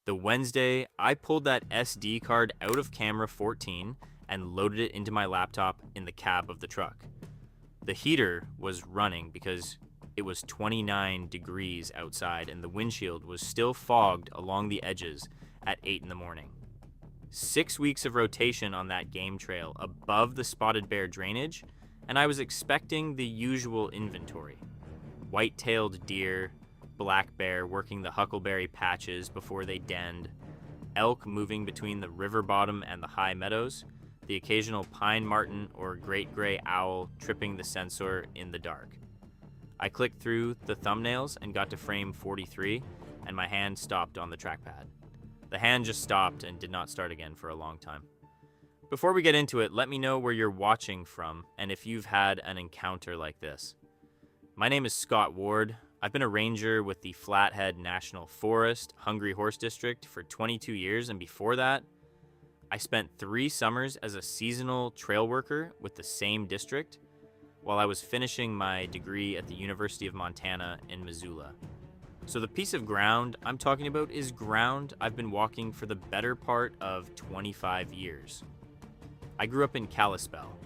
The Wednesday, I pulled that SD card out of camera 14 and loaded it into my laptop in the cab of the truck. The heater was running because it was 29 degrees outside and the windshield was still fogged along the edges at 8 in the morning. 6 weeks of rotation on that game trail above the spotted bear drainage, and I was expecting the usual inventory. White-tailed deer, black bear working the huckleberry patches before they denned, elk moving between the river bottom and the high meadows, the occasional pine marten or great gray owl tripping the sensor in the dark. I clicked through the thumbnails and got to frame 43, and my hand stopped on the trackpad. The hand just stopped and did not start again for a long time. Before we get into it, let me know where you're watching from and if you've had an encounter like this. My name is Scott Ward. I've been a ranger with the Flathead National Forest, Hungry Horse District for 22 years, and before that, I spent 3 summers as a seasonal trail worker with the same district while I was finishing my degree at the University of Montana in Missoula. So the piece of ground I'm talking about is ground I've been walking for the better part of 25 years. I grew up in Kalispell,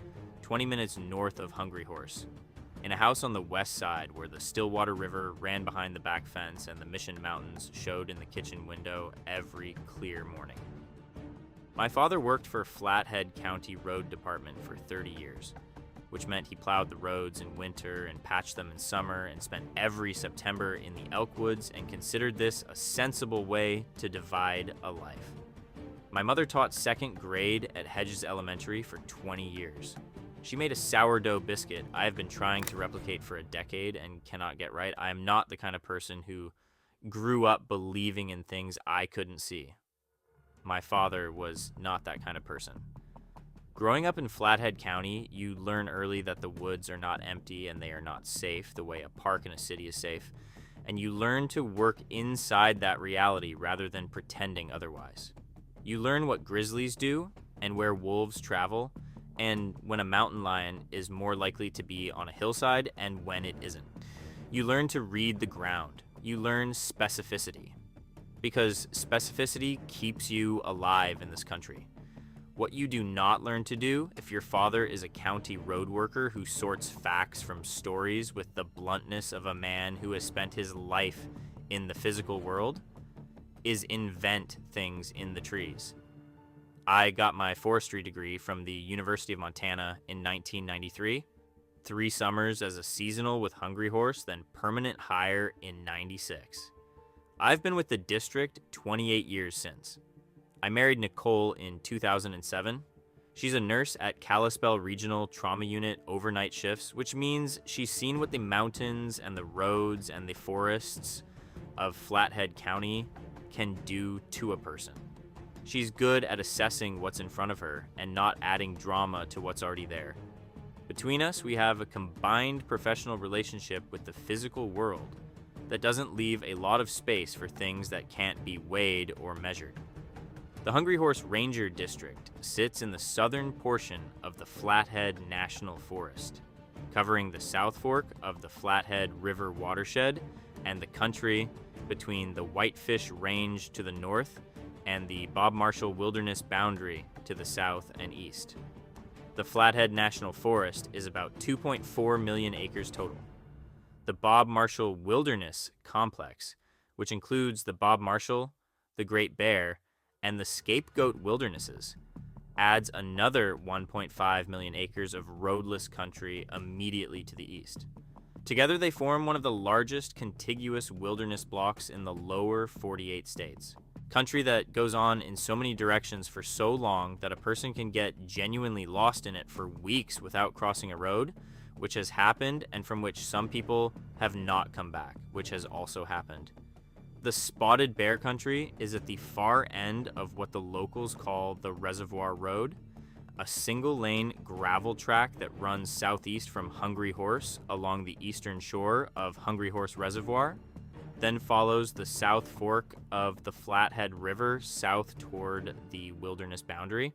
20 minutes north of Hungry Horse, in a house on the west side where the Stillwater River ran behind the back fence and the Mission Mountains showed in the kitchen window every clear morning. My father worked for Flathead County Road Department for 30 years, which meant he plowed the roads in winter and patched them in summer and spent every September in the elk woods and considered this a sensible way to divide a life. My mother taught 2nd grade at Hedges Elementary for 20 years. She made a sourdough biscuit I have been trying to replicate for a decade and cannot get right. I am not the kind of person who grew up believing in things I couldn't see. My father was not that kind of person. Growing up in Flathead County, you learn early that the woods are not empty and they are not safe the way a park in a city is safe, and you learn to work inside that reality rather than pretending otherwise. You learn what grizzlies do and where wolves travel, and when a mountain lion is more likely to be on a hillside and when it isn't. You learn to read the ground. You learn specificity. Because specificity keeps you alive in this country. What you do not learn to do if your father is a county road worker who sorts facts from stories with the bluntness of a man who has spent his life in the physical world is invent things in the trees. I got my forestry degree from the University of Montana in 1993, 3 summers as a seasonal with Hungry Horse, then permanent hire in 96. I've been with the district 28 years since. I married Nicole in 2007. She's a nurse at Kalispell Regional Trauma Unit overnight shifts, which means she's seen what the mountains and the roads and the forests of Flathead County can do to a person. She's good at assessing what's in front of her and not adding drama to what's already there. Between us, we have a combined professional relationship with the physical world that doesn't leave a lot of space for things that can't be weighed or measured. The Hungry Horse Ranger District sits in the southern portion of the Flathead National Forest, covering the South Fork of the Flathead River watershed and the country between the Whitefish Range to the north and the Bob Marshall Wilderness boundary to the south and east. The Flathead National Forest is about 2.4 million acres total. The Bob Marshall Wilderness Complex, which includes the Bob Marshall, the Great Bear, and the Scapegoat Wildernesses, adds another 1.5 million acres of roadless country immediately to the east. Together they form one of the largest contiguous wilderness blocks in the lower 48 states. Country that goes on in so many directions for so long that a person can get genuinely lost in it for weeks without crossing a road, which has happened, and from which some people have not come back, which has also happened. The spotted bear country is at the far end of what the locals call the Reservoir Road, a single-lane gravel track that runs southeast from Hungry Horse along the eastern shore of Hungry Horse Reservoir, then follows the South Fork of the Flathead River south toward the wilderness boundary,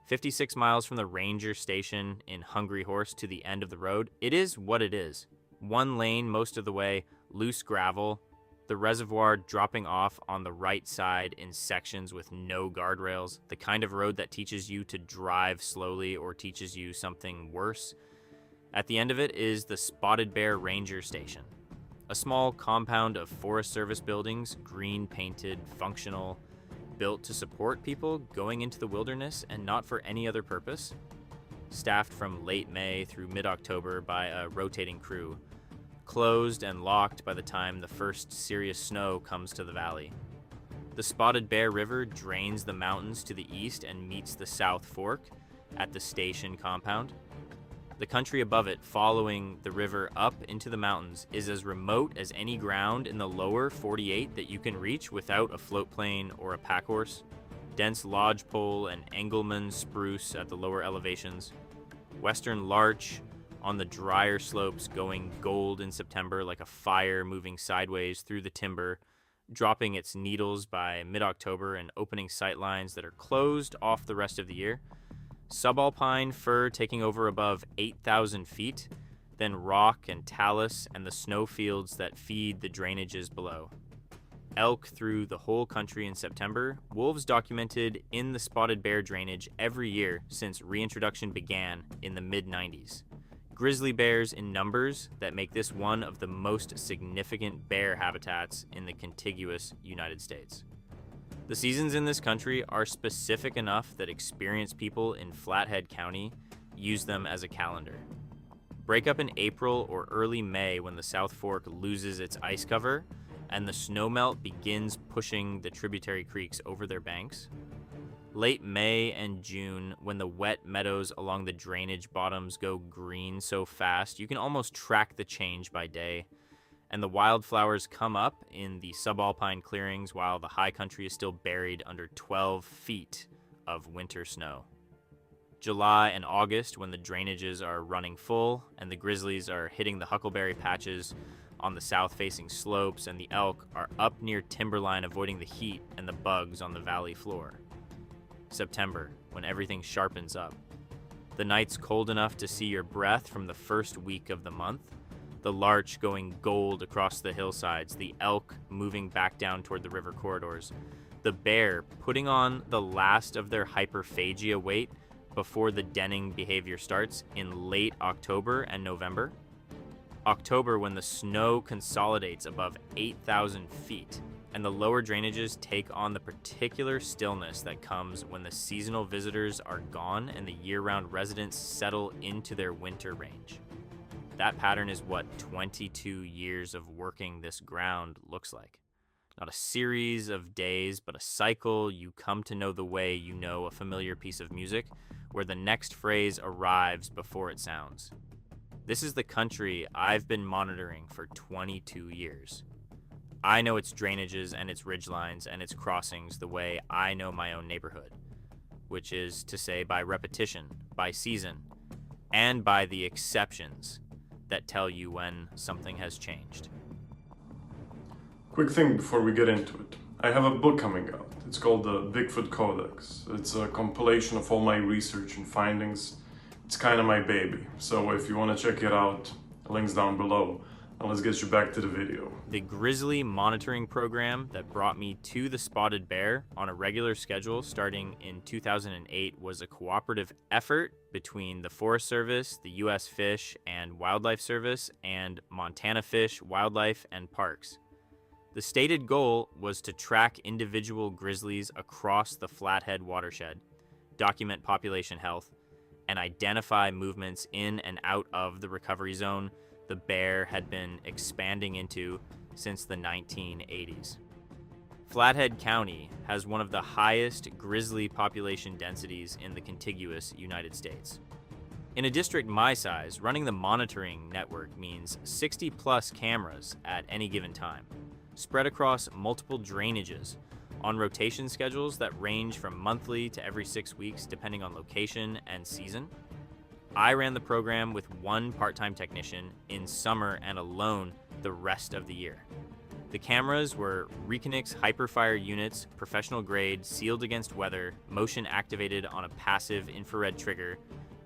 56 miles from the ranger station in Hungry Horse to the end of the road. It is what it is. One lane most of the way, loose gravel, The reservoir dropping off on the right side in sections with no guardrails, the kind of road that teaches you to drive slowly or teaches you something worse. At the end of it is the Spotted Bear Ranger Station, a small compound of Forest Service buildings, green painted, functional, built to support people going into the wilderness and not for any other purpose. Staffed from late May through mid-October by a rotating crew, closed and locked by the time the first serious snow comes to the valley. The Spotted Bear River drains the mountains to the east and meets the South Fork at the station compound. The country above it, following the river up into the mountains, is as remote as any ground in the lower 48 that you can reach without a float plane or a pack horse. Dense lodgepole and Engelmann spruce at the lower elevations. Western larch on the drier slopes going gold in September like a fire moving sideways through the timber, dropping its needles by mid-October and opening sight lines that are closed off the rest of the year. Subalpine fir taking over above 8,000 feet, then rock and talus and the snow fields that feed the drainages below. Elk through the whole country in September, wolves documented in the Spotted Bear drainage every year since reintroduction began in the mid-90s. Grizzly bears in numbers that make this one of the most significant bear habitats in the contiguous United States. The seasons in this country are specific enough that experienced people in Flathead County use them as a calendar. Break up in April or early May when the South Fork loses its ice cover and the snowmelt begins pushing the tributary creeks over their banks. Late May and June, when the wet meadows along the drainage bottoms go green so fast, you can almost track the change by day. And the wildflowers come up in the subalpine clearings while the high country is still buried under 12 feet of winter snow. July and August, when the drainages are running full and the grizzlies are hitting the huckleberry patches on the south-facing slopes and the elk are up near timberline avoiding the heat and the bugs on the valley floor. September, when everything sharpens up. The nights cold enough to see your breath from the first week of the month. The larch going gold across the hillsides. The elk moving back down toward the river corridors. The bear putting on the last of their hyperphagia weight before the denning behavior starts in late October and November. October, when the snow consolidates above 8,000 feet. And the lower drainages take on the particular stillness that comes when the seasonal visitors are gone and the year-round residents settle into their winter range. That pattern is what 22 years of working this ground looks like. Not a series of days, but a cycle you come to know the way you know a familiar piece of music, where the next phrase arrives before it sounds. This is the country I've been monitoring for 22 years. I know its drainages and its ridgelines and its crossings the way I know my own neighborhood, which is to say by repetition, by season, and by the exceptions that tell you when something has changed. Quick thing before we get into it. I have a book coming out. It's called the Bigfoot Codex. It's a compilation of all my research and findings. It's kind of my baby. So if you want to check it out, links down below. Now let's get you back to the video. The grizzly monitoring program that brought me to the Spotted Bear on a regular schedule starting in 2008 was a cooperative effort between the Forest Service, the U.S. Fish and Wildlife Service, and Montana Fish, Wildlife, and Parks. The stated goal was to track individual grizzlies across the Flathead watershed, document population health, and identify movements in and out of the recovery zone the bear had been expanding into since the 1980s. Flathead County has one of the highest grizzly population densities in the contiguous United States. In a district my size, running the monitoring network means 60 plus cameras at any given time, spread across multiple drainages, on rotation schedules that range from monthly to every 6 weeks depending on location and season. I ran the program with one part-time technician in summer and alone the rest of the year. The cameras were Reconix Hyperfire units, professional grade, sealed against weather, motion activated on a passive infrared trigger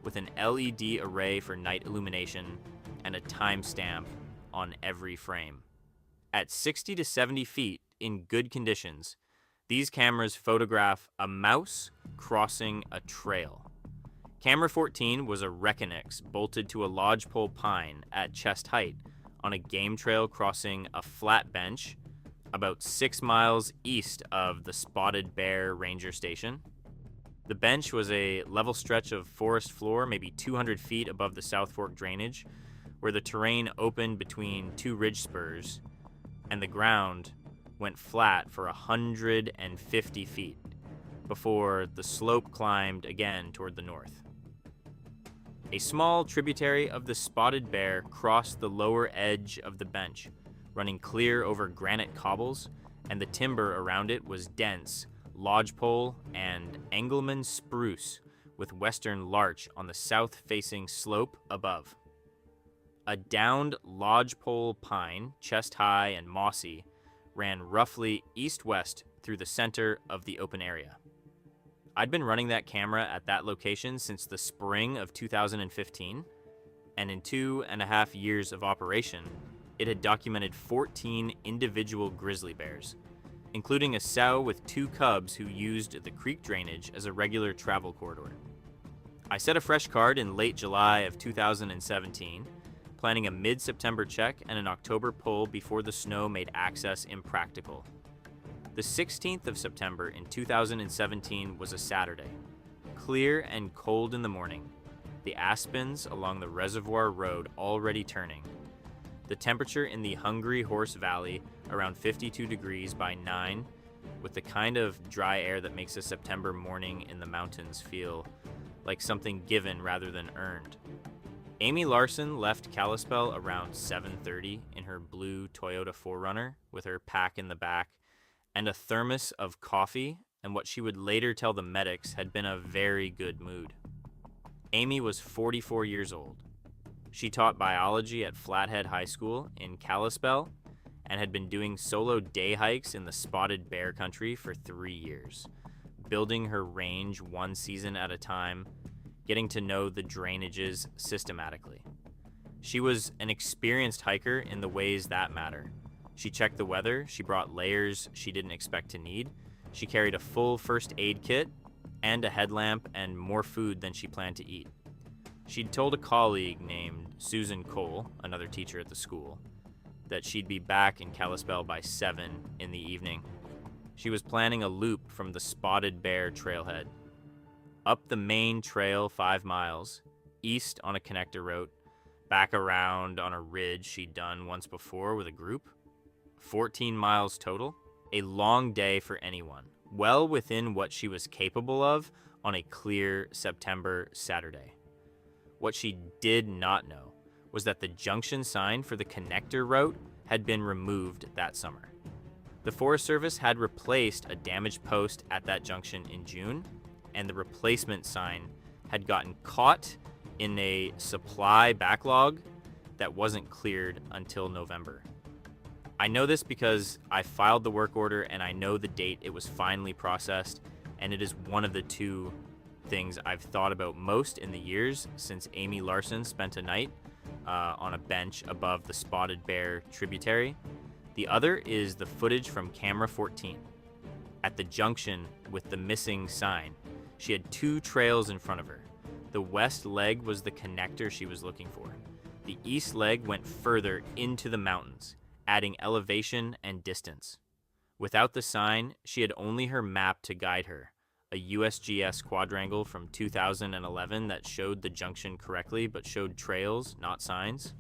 with an LED array for night illumination and a timestamp on every frame. At 60 to 70 feet in good conditions, these cameras photograph a mouse crossing a trail. Camera 14 was a Reconyx bolted to a lodgepole pine at chest height on a game trail crossing a flat bench about 6 miles east of the Spotted Bear Ranger Station. The bench was a level stretch of forest floor, maybe 200 feet above the South Fork drainage, where the terrain opened between two ridge spurs, and the ground went flat for 150 feet before the slope climbed again toward the north. A small tributary of the Spotted Bear crossed the lower edge of the bench, running clear over granite cobbles, and the timber around it was dense lodgepole and Engelmann spruce with western larch on the south-facing slope above. A downed lodgepole pine, chest-high and mossy, ran roughly east-west through the center of the open area. I'd been running that camera at that location since the spring of 2015, and in 2.5 years of operation, it had documented 14 individual grizzly bears, including a sow with 2 cubs who used the creek drainage as a regular travel corridor. I set a fresh card in late July of 2017, planning a mid-September check and an October pull before the snow made access impractical. The 16th of September in 2017 was a Saturday. Clear and cold in the morning, the aspens along the reservoir road already turning. The temperature in the Hungry Horse Valley around 52 degrees by 9, with the kind of dry air that makes a September morning in the mountains feel like something given rather than earned. Amy Larson left Kalispell around 7:30 in her blue Toyota 4Runner with her pack in the back and a thermos of coffee and what she would later tell the medics had been a very good mood. Amy was 44 years old. She taught biology at Flathead High School in Kalispell and had been doing solo day hikes in the Spotted Bear country for 3 years, building her range one season at a time, getting to know the drainages systematically. She was an experienced hiker in the ways that matter. She checked the weather, she brought layers she didn't expect to need, she carried a full first aid kit and a headlamp and more food than she planned to eat. She'd told a colleague named Susan Cole, another teacher at the school, that she'd be back in Kalispell by 7 in the evening. She was planning a loop from the Spotted Bear trailhead, up the main trail 5 miles, east on a connector road, back around on a ridge she'd done once before with a group. 14 miles total, a long day for anyone, well within what she was capable of on a clear September Saturday. What she did not know was that the junction sign for the connector route had been removed that summer. The Forest Service had replaced a damaged post at that junction in June, and the replacement sign had gotten caught in a supply backlog that wasn't cleared until November. I know this because I filed the work order and I know the date it was finally processed, and it is one of the 2 things I've thought about most in the years since Amy Larson spent a night on a bench above the Spotted Bear tributary. The other is the footage from camera 14. At the junction with the missing sign, she had 2 trails in front of her. The west leg was the connector she was looking for. The east leg went further into the mountains, adding elevation and distance. Without the sign, she had only her map to guide her, a USGS quadrangle from 2011 that showed the junction correctly but showed trails, not signs.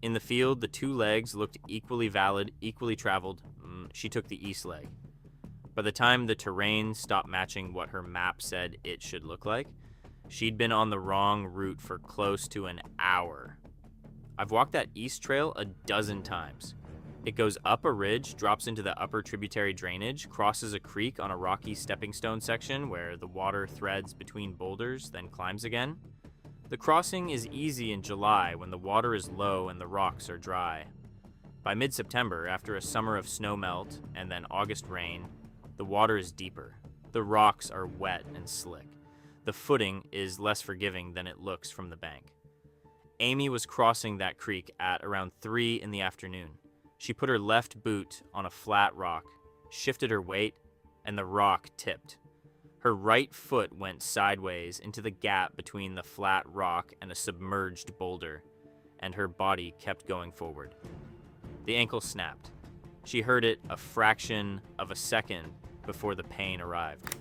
In the field, the 2 legs looked equally valid, equally traveled. She took the east leg. By the time the terrain stopped matching what her map said it should look like, she'd been on the wrong route for close to an hour. I've walked that east trail a dozen times. It goes up a ridge, drops into the upper tributary drainage, crosses a creek on a rocky stepping stone section where the water threads between boulders, then climbs again. The crossing is easy in July when the water is low and the rocks are dry. By mid-September, after a summer of snow melt and then August rain, the water is deeper. The rocks are wet and slick. The footing is less forgiving than it looks from the bank. Amy was crossing that creek at around 3 in the afternoon. She put her left boot on a flat rock, shifted her weight, and the rock tipped. Her right foot went sideways into the gap between the flat rock and a submerged boulder, and her body kept going forward. The ankle snapped. She heard it a fraction of a second before the pain arrived.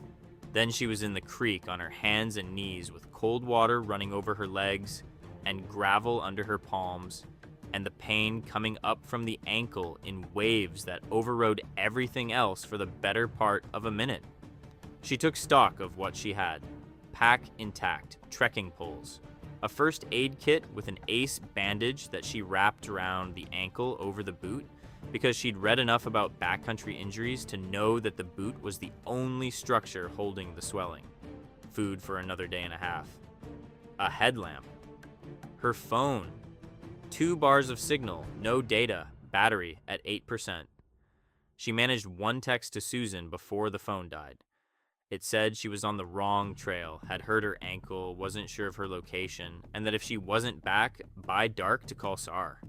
Then she was in the creek on her hands and knees with cold water running over her legs and gravel under her palms, and the pain coming up from the ankle in waves that overrode everything else for the better part of a minute. She took stock of what she had. Pack intact, trekking poles, a first aid kit with an ace bandage that she wrapped around the ankle over the boot because she'd read enough about backcountry injuries to know that the boot was the only structure holding the swelling. Food for another day and a half. A headlamp. Her phone. 2 bars of signal, no data, battery at 8%. She managed one text to Susan before the phone died. It said she was on the wrong trail, had hurt her ankle, wasn't sure of her location, and that if she wasn't back by dark to call SAR.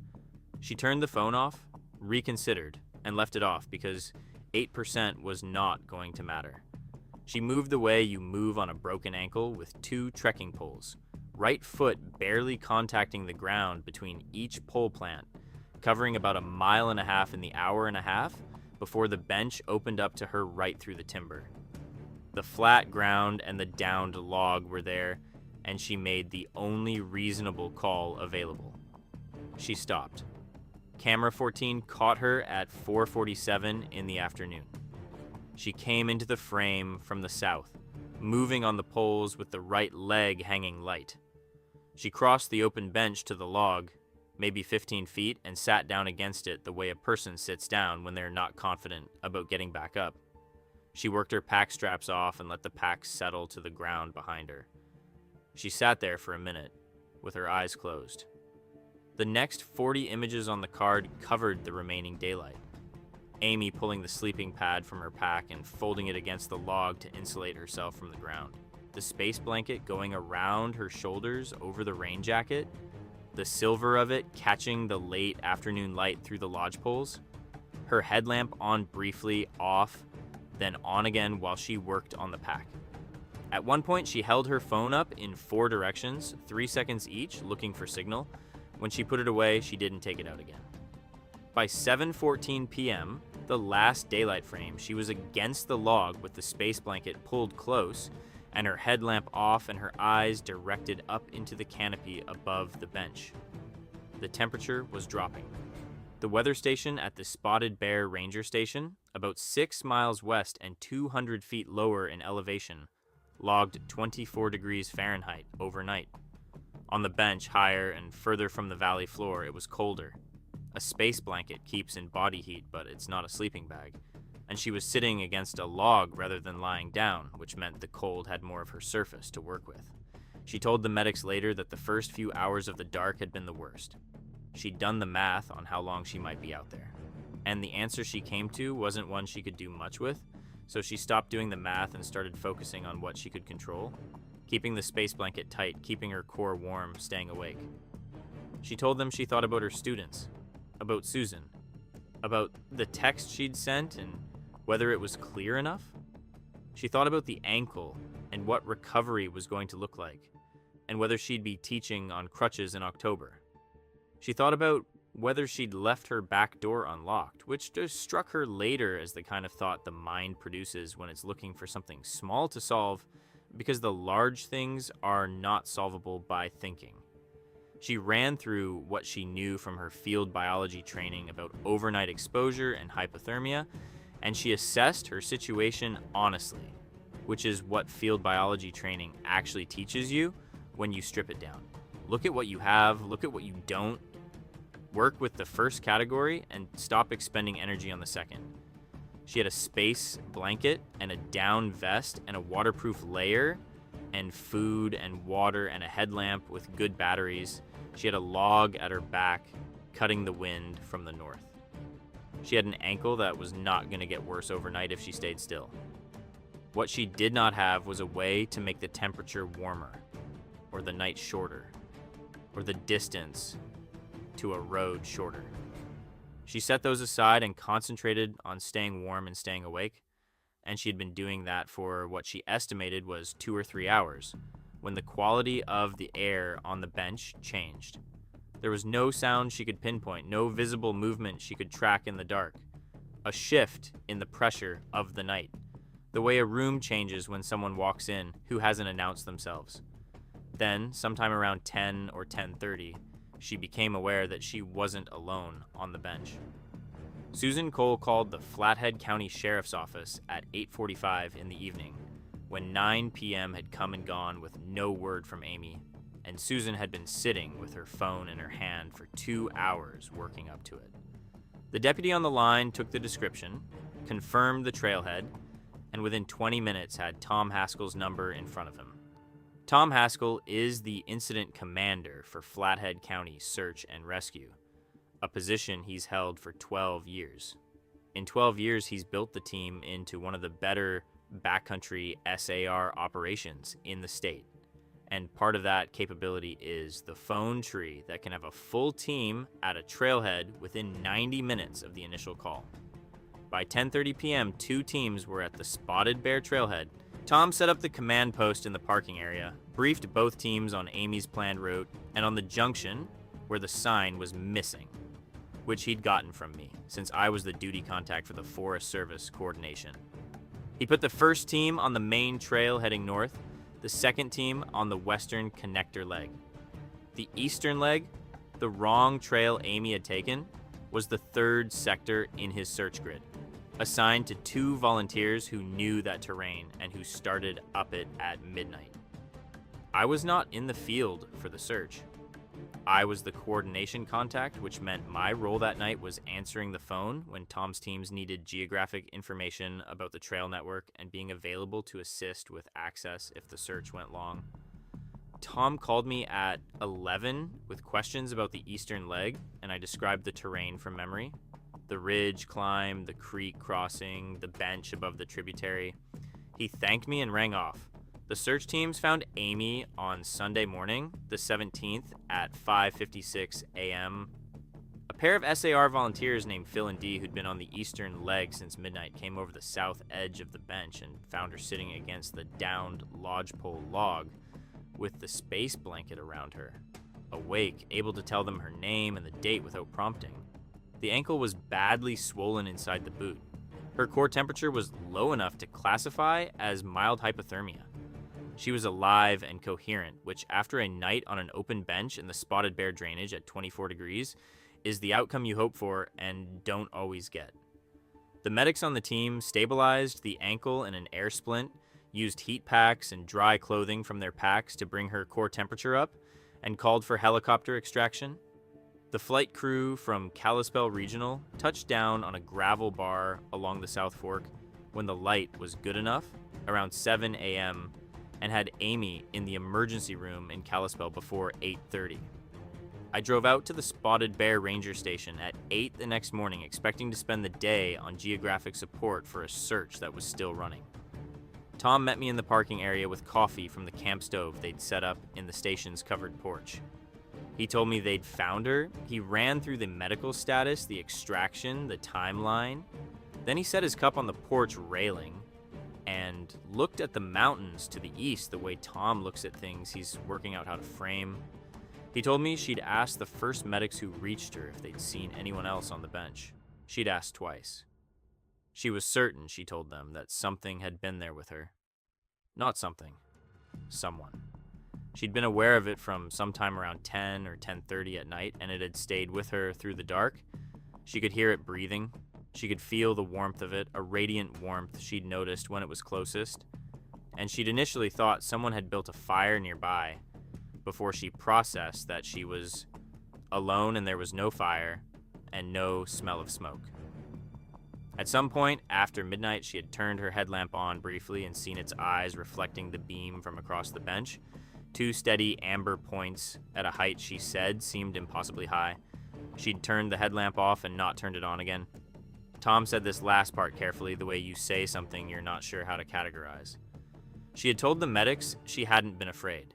She turned the phone off, reconsidered, and left it off because 8% was not going to matter. She moved the way you move on a broken ankle with 2 trekking poles, right foot barely contacting the ground between each pole plant, covering about 1.5 miles in the hour and a half before the bench opened up to her right through the timber. The flat ground and the downed log were there, and she made the only reasonable call available. She stopped. Camera 14 caught her at 4:47 in the afternoon. She came into the frame from the south, moving on the poles with the right leg hanging light. She crossed the open bench to the log, maybe 15 feet, and sat down against it the way a person sits down when they're not confident about getting back up. She worked her pack straps off and let the pack settle to the ground behind her. She sat there for a minute, with her eyes closed. The next 40 images on the card covered the remaining daylight. Amy pulling the sleeping pad from her pack and folding it against the log to insulate herself from the ground. The space blanket going around her shoulders over the rain jacket. The silver of it catching the late afternoon light through the lodge poles. Her headlamp on briefly, off, then on again while she worked on the pack. At one point, she held her phone up in 4 directions, 3 seconds each, looking for signal. When she put it away, she didn't take it out again. By 7:14 p.m., the last daylight frame, she was against the log with the space blanket pulled close and her headlamp off and her eyes directed up into the canopy above the bench. The temperature was dropping. The weather station at the Spotted Bear Ranger Station, about 6 miles west and 200 feet lower in elevation, logged 24 degrees Fahrenheit overnight. On the bench, higher and further from the valley floor, it was colder. A space blanket keeps in body heat, but it's not a sleeping bag. And she was sitting against a log rather than lying down, which meant the cold had more of her surface to work with. She told the medics later that the first few hours of the dark had been the worst. She'd done the math on how long she might be out there. And the answer she came to wasn't one she could do much with, so she stopped doing the math and started focusing on what she could control. Keeping the space blanket tight, keeping her core warm, staying awake. She told them she thought about her students, about Susan, about the text she'd sent and whether it was clear enough. She thought about the ankle and what recovery was going to look like, and whether she'd be teaching on crutches in October. She thought about whether she'd left her back door unlocked, which just struck her later as the kind of thought the mind produces when it's looking for something small to solve, because the large things are not solvable by thinking. She ran through what she knew from her field biology training about overnight exposure and hypothermia, and she assessed her situation honestly, which is what field biology training actually teaches you when you strip it down. Look at what you have, look at what you don't, work with the first category, and stop expending energy on the second. She had a space blanket and a down vest and a waterproof layer and food and water and a headlamp with good batteries. She had a log at her back, cutting the wind from the north. She had an ankle that was not going to get worse overnight if she stayed still. What she did not have was a way to make the temperature warmer, or the night shorter, or the distance to a road shorter. She set those aside and concentrated on staying warm and staying awake, and she had been doing that for what she estimated was 2 or 3 hours, when the quality of the air on the bench changed. There was no sound she could pinpoint, no visible movement she could track in the dark. A shift in the pressure of the night, the way a room changes when someone walks in who hasn't announced themselves. Then, sometime around 10 or 10:30, she became aware that she wasn't alone on the bench. Susan Cole called the Flathead County Sheriff's Office at 8:45 in the evening, when 9 p.m. had come and gone with no word from Amy, and Susan had been sitting with her phone in her hand for 2 hours working up to it. The deputy on the line took the description, confirmed the trailhead, and within 20 minutes had Tom Haskell's number in front of him. Tom Haskell is the incident commander for Flathead County Search and Rescue, a position he's held for 12 years. In 12 years, he's built the team into one of the better backcountry SAR operations in the state. And part of that capability is the phone tree that can have a full team at a trailhead within 90 minutes of the initial call. By 10:30 p.m., 2 teams were at the Spotted Bear trailhead. Tom set up the command post in the parking area, briefed both teams on Amy's planned route, and on the junction where the sign was missing, which he'd gotten from me, since I was the duty contact for the Forest Service coordination. He put the first team on the main trail heading north, the second team on the western connector leg. The eastern leg, the wrong trail Amy had taken, was the third sector in his search grid, assigned to 2 volunteers who knew that terrain and who started up it at midnight. I was not in the field for the search. I was the coordination contact, which meant my role that night was answering the phone when Tom's teams needed geographic information about the trail network and being available to assist with access if the search went long. Tom called me at 11 with questions about the eastern leg, and I described the terrain from memory. The ridge climb, the creek crossing, the bench above the tributary. He thanked me and rang off. The search teams found Amy on Sunday morning, the 17th, at 5:56 a.m. A pair of SAR volunteers named Phil and Dee, who'd been on the eastern leg since midnight, came over the south edge of the bench and found her sitting against the downed lodgepole log with the space blanket around her, awake, able to tell them her name and the date without prompting. The ankle was badly swollen inside the boot. Her core temperature was low enough to classify as mild hypothermia. She was alive and coherent, which after a night on an open bench in the Spotted Bear drainage at 24 degrees is the outcome you hope for and don't always get. The medics on the team stabilized the ankle in an air splint, used heat packs and dry clothing from their packs to bring her core temperature up, and called for helicopter extraction. The flight crew from Kalispell Regional touched down on a gravel bar along the South Fork when the light was good enough, around 7 a.m., and had Amy in the emergency room in Kalispell before 8:30. I drove out to the Spotted Bear Ranger Station at 8 the next morning, expecting to spend the day on geographic support for a search that was still running. Tom met me in the parking area with coffee from the camp stove they'd set up in the station's covered porch. He told me they'd found her. He ran through the medical status, the extraction, the timeline. Then he set his cup on the porch railing and looked at the mountains to the east the way Tom looks at things he's working out how to frame. He told me she'd asked the first medics who reached her if they'd seen anyone else on the bench. She'd asked twice. She was certain, she told them, that something had been there with her. Not something. Someone. She'd been aware of it from sometime around 10 or 10:30 at night, and it had stayed with her through the dark. She could hear it breathing. She could feel the warmth of it, a radiant warmth she'd noticed when it was closest. And she'd initially thought someone had built a fire nearby before she processed that she was alone and there was no fire and no smell of smoke. At some point after midnight, she had turned her headlamp on briefly and seen its eyes reflecting the beam from across the bench. 2 steady amber points at a height she said seemed impossibly high. She'd turned the headlamp off and not turned it on again. Tom said this last part carefully, the way you say something you're not sure how to categorize. She had told the medics she hadn't been afraid.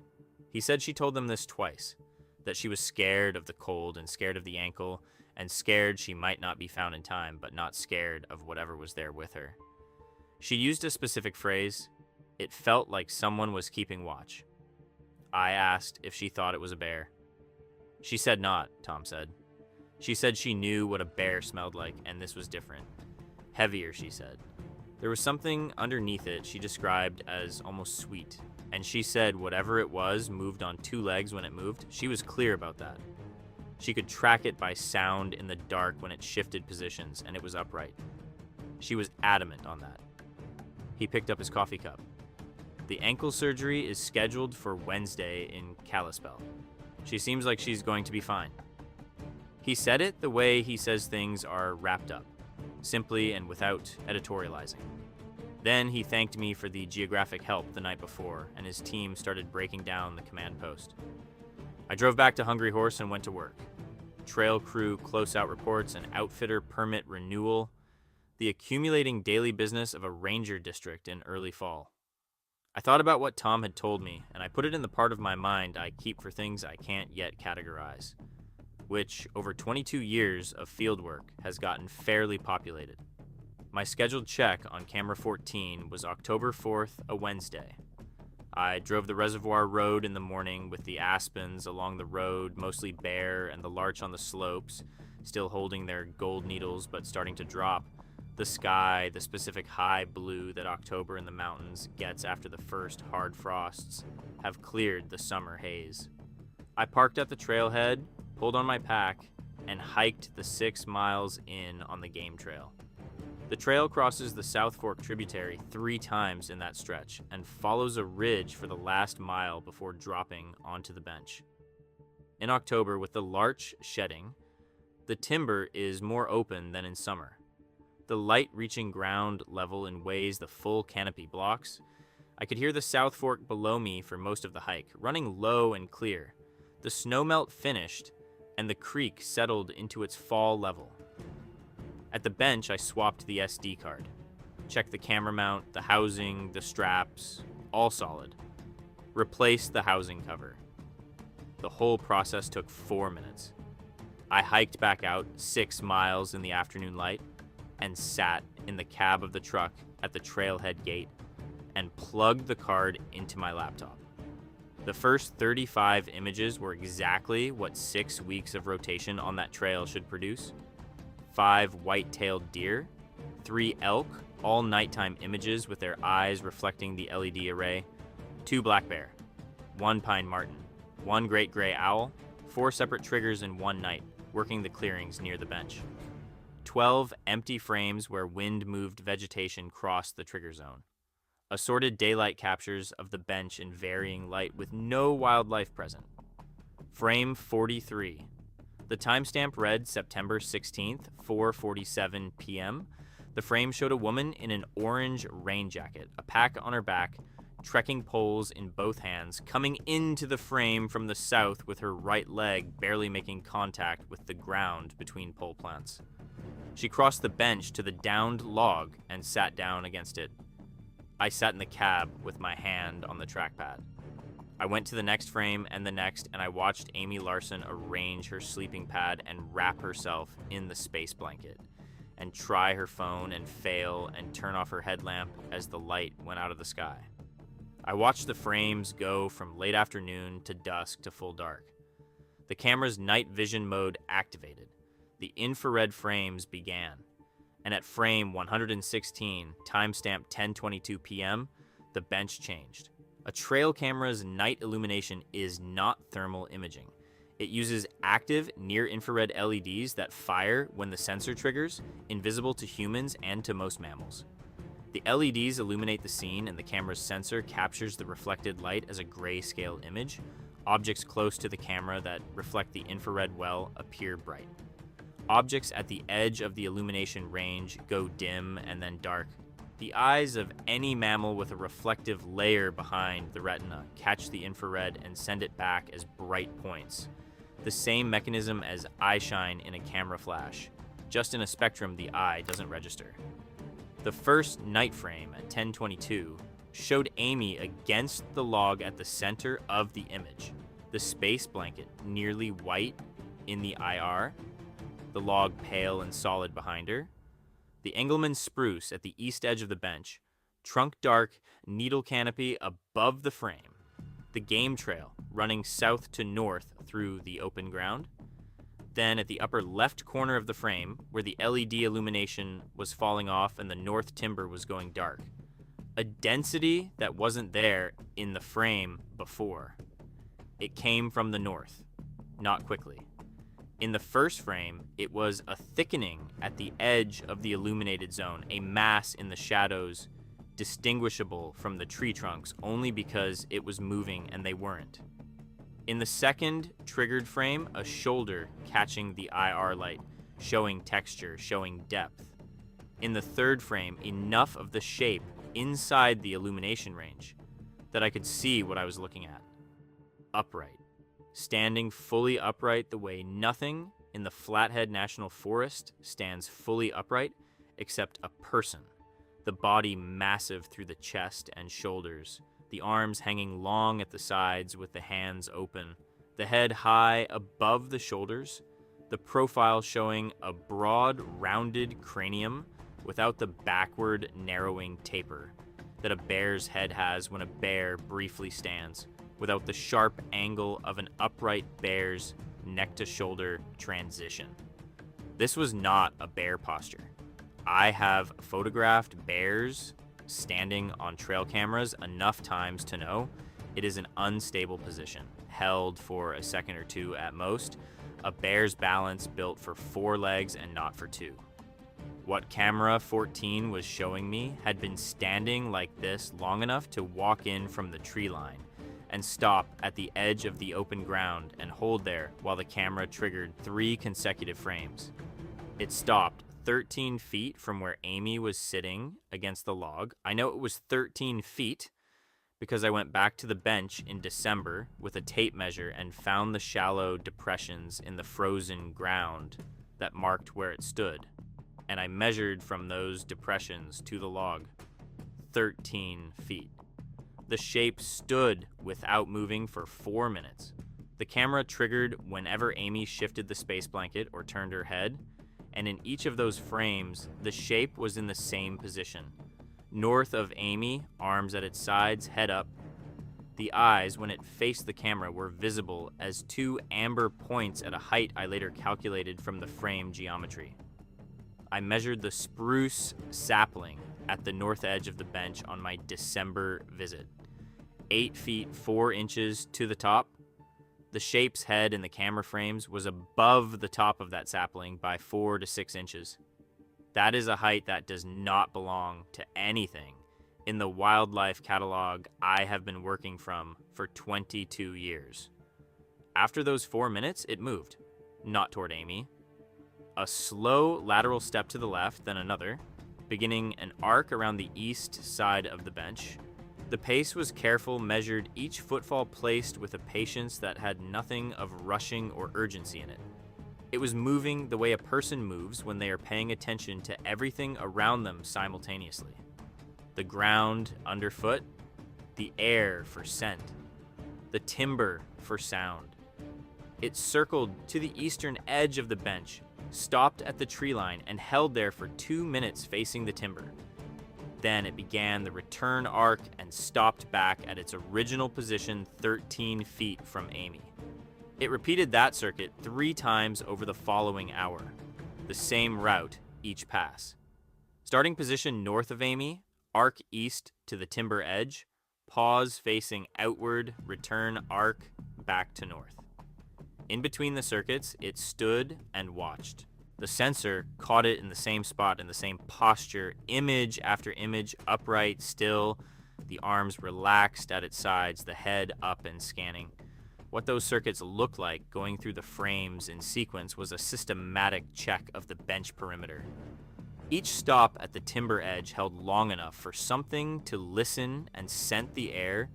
He said she told them this twice, that she was scared of the cold and scared of the ankle, and scared she might not be found in time, but not scared of whatever was there with her. She used a specific phrase. It felt like someone was keeping watch. I asked if she thought it was a bear. She said not, Tom said. She said she knew what a bear smelled like, and this was different. Heavier, she said. There was something underneath it she described as almost sweet, and she said whatever it was moved on 2 legs when it moved. She was clear about that. She could track it by sound in the dark when it shifted positions, and it was upright. She was adamant on that. He picked up his coffee cup. The ankle surgery is scheduled for Wednesday in Kalispell. She seems like she's going to be fine. He said it the way he says things are wrapped up, simply and without editorializing. Then he thanked me for the geographic help the night before, and his team started breaking down the command post. I drove back to Hungry Horse and went to work. Trail crew close-out reports, an outfitter permit renewal, the accumulating daily business of a ranger district in early fall. I thought about what Tom had told me, and I put it in the part of my mind I keep for things I can't yet categorize, which, over 22 years of fieldwork, has gotten fairly populated. My scheduled check on camera 14 was October 4th, a Wednesday. I drove the reservoir road in the morning with the aspens along the road, mostly bare, and the larch on the slopes, still holding their gold needles but starting to drop. The sky, the specific high blue that October in the mountains gets after the first hard frosts, have cleared the summer haze. I parked at the trailhead, pulled on my pack, and hiked the 6 miles in on the game trail. The trail crosses the South Fork tributary 3 times in that stretch and follows a ridge for the last mile before dropping onto the bench. In October, with the larch shedding, the timber is more open than in summer. The light reaching ground level in ways the full canopy blocks. I could hear the South Fork below me for most of the hike, running low and clear. The snowmelt finished, and the creek settled into its fall level. At the bench, I swapped the SD card. Checked the camera mount, the housing, the straps, all solid. Replaced the housing cover. The whole process took 4 minutes. I hiked back out 6 miles in the afternoon light and sat in the cab of the truck at the trailhead gate and plugged the card into my laptop. The first 35 images were exactly what 6 weeks of rotation on that trail should produce. 5 white-tailed deer, 3 elk, all nighttime images with their eyes reflecting the LED array, 2 black bear, 1 pine marten, 1 great gray owl, 4 separate triggers in one night, working the clearings near the bench. 12 empty frames where wind-moved vegetation crossed the trigger zone. Assorted daylight captures of the bench in varying light with no wildlife present. Frame 43. The timestamp read September 16th, 4:47 p.m. The frame showed a woman in an orange rain jacket, a pack on her back, trekking poles in both hands, coming into the frame from the south with her right leg barely making contact with the ground between pole plants. She crossed the bench to the downed log and sat down against it. I sat in the cab with my hand on the trackpad. I went to the next frame and the next, and I watched Amy Larson arrange her sleeping pad and wrap herself in the space blanket, and try her phone and fail and turn off her headlamp as the light went out of the sky. I watched the frames go from late afternoon to dusk to full dark. The camera's night vision mode activated. The infrared frames began, and at frame 116, timestamp 10:22 p.m., the bench changed. A trail camera's night illumination is not thermal imaging. It uses active near-infrared LEDs that fire when the sensor triggers, invisible to humans and to most mammals. The LEDs illuminate the scene, and the camera's sensor captures the reflected light as a grayscale image. Objects close to the camera that reflect the infrared well appear bright. Objects at the edge of the illumination range go dim and then dark. The eyes of any mammal with a reflective layer behind the retina catch the infrared and send it back as bright points. The same mechanism as eye shine in a camera flash. Just in a spectrum the eye doesn't register. The first night frame at 10:22 showed Amy against the log at the center of the image, the space blanket nearly white in the IR. the log pale and solid behind her. The Engelmann spruce at the east edge of the bench, trunk dark, needle canopy above the frame. The game trail running south to north through the open ground. Then at the upper left corner of the frame, where the LED illumination was falling off and the north timber was going dark. A density that wasn't there in the frame before. It came from the north, not quickly. In the first frame, it was a thickening at the edge of the illuminated zone, a mass in the shadows distinguishable from the tree trunks only because it was moving and they weren't. In the second triggered frame, a shoulder catching the IR light, showing texture, showing depth. In the third frame, enough of the shape inside the illumination range that I could see what I was looking at. Upright. Standing fully upright the way nothing in the Flathead National Forest stands fully upright except a person. The body massive through the chest and shoulders, the arms hanging long at the sides with the hands open, the head high above the shoulders, the profile showing a broad, rounded cranium without the backward, narrowing taper that a bear's head has when a bear briefly stands, without the sharp angle of an upright bear's neck-to-shoulder transition. This was not a bear posture. I have photographed bears standing on trail cameras enough times to know it is an unstable position, held for a second or two at most, a bear's balance built for 4 legs and not for 2. What camera 14 was showing me had been standing like this long enough to walk in from the tree line and stop at the edge of the open ground and hold there while the camera triggered 3 consecutive frames. It stopped 13 feet from where Amy was sitting against the log. I know it was 13 feet because I went back to the bench in December with a tape measure and found the shallow depressions in the frozen ground that marked where it stood. And I measured from those depressions to the log. 13 feet. The shape stood without moving for 4 minutes. The camera triggered whenever Amy shifted the space blanket or turned her head, and in each of those frames, the shape was in the same position. North of Amy, arms at its sides, head up. The eyes, when it faced the camera, were visible as 2 amber points at a height I later calculated from the frame geometry. I measured the spruce sapling at the north edge of the bench on my December visit. 8 feet 4 inches to the top. The shape's head in the camera frames was above the top of that sapling by 4 to 6 inches. That is a height that does not belong to anything in the wildlife catalog I have been working from for 22 years. After those 4 minutes, it moved, not toward Amy. A slow lateral step to the left, then another, beginning an arc around the east side of the bench. The pace was careful, measured, each footfall placed with a patience that had nothing of rushing or urgency in it. It was moving the way a person moves when they are paying attention to everything around them simultaneously. The ground underfoot, the air for scent, the timber for sound. It circled to the eastern edge of the bench, stopped at the tree line, and held there for 2 minutes facing the timber. Then it began the return arc and stopped back at its original position 13 feet from Amy. It repeated that circuit 3 times over the following hour, the same route each pass. Starting position north of Amy, arc east to the timber edge, pause facing outward, return arc back to north. In between the circuits, it stood and watched. The sensor caught it in the same spot, in the same posture, image after image, upright, still, the arms relaxed at its sides, the head up and scanning. What those circuits looked like going through the frames in sequence was a systematic check of the bench perimeter. Each stop at the timber edge held long enough for something to listen and scent the air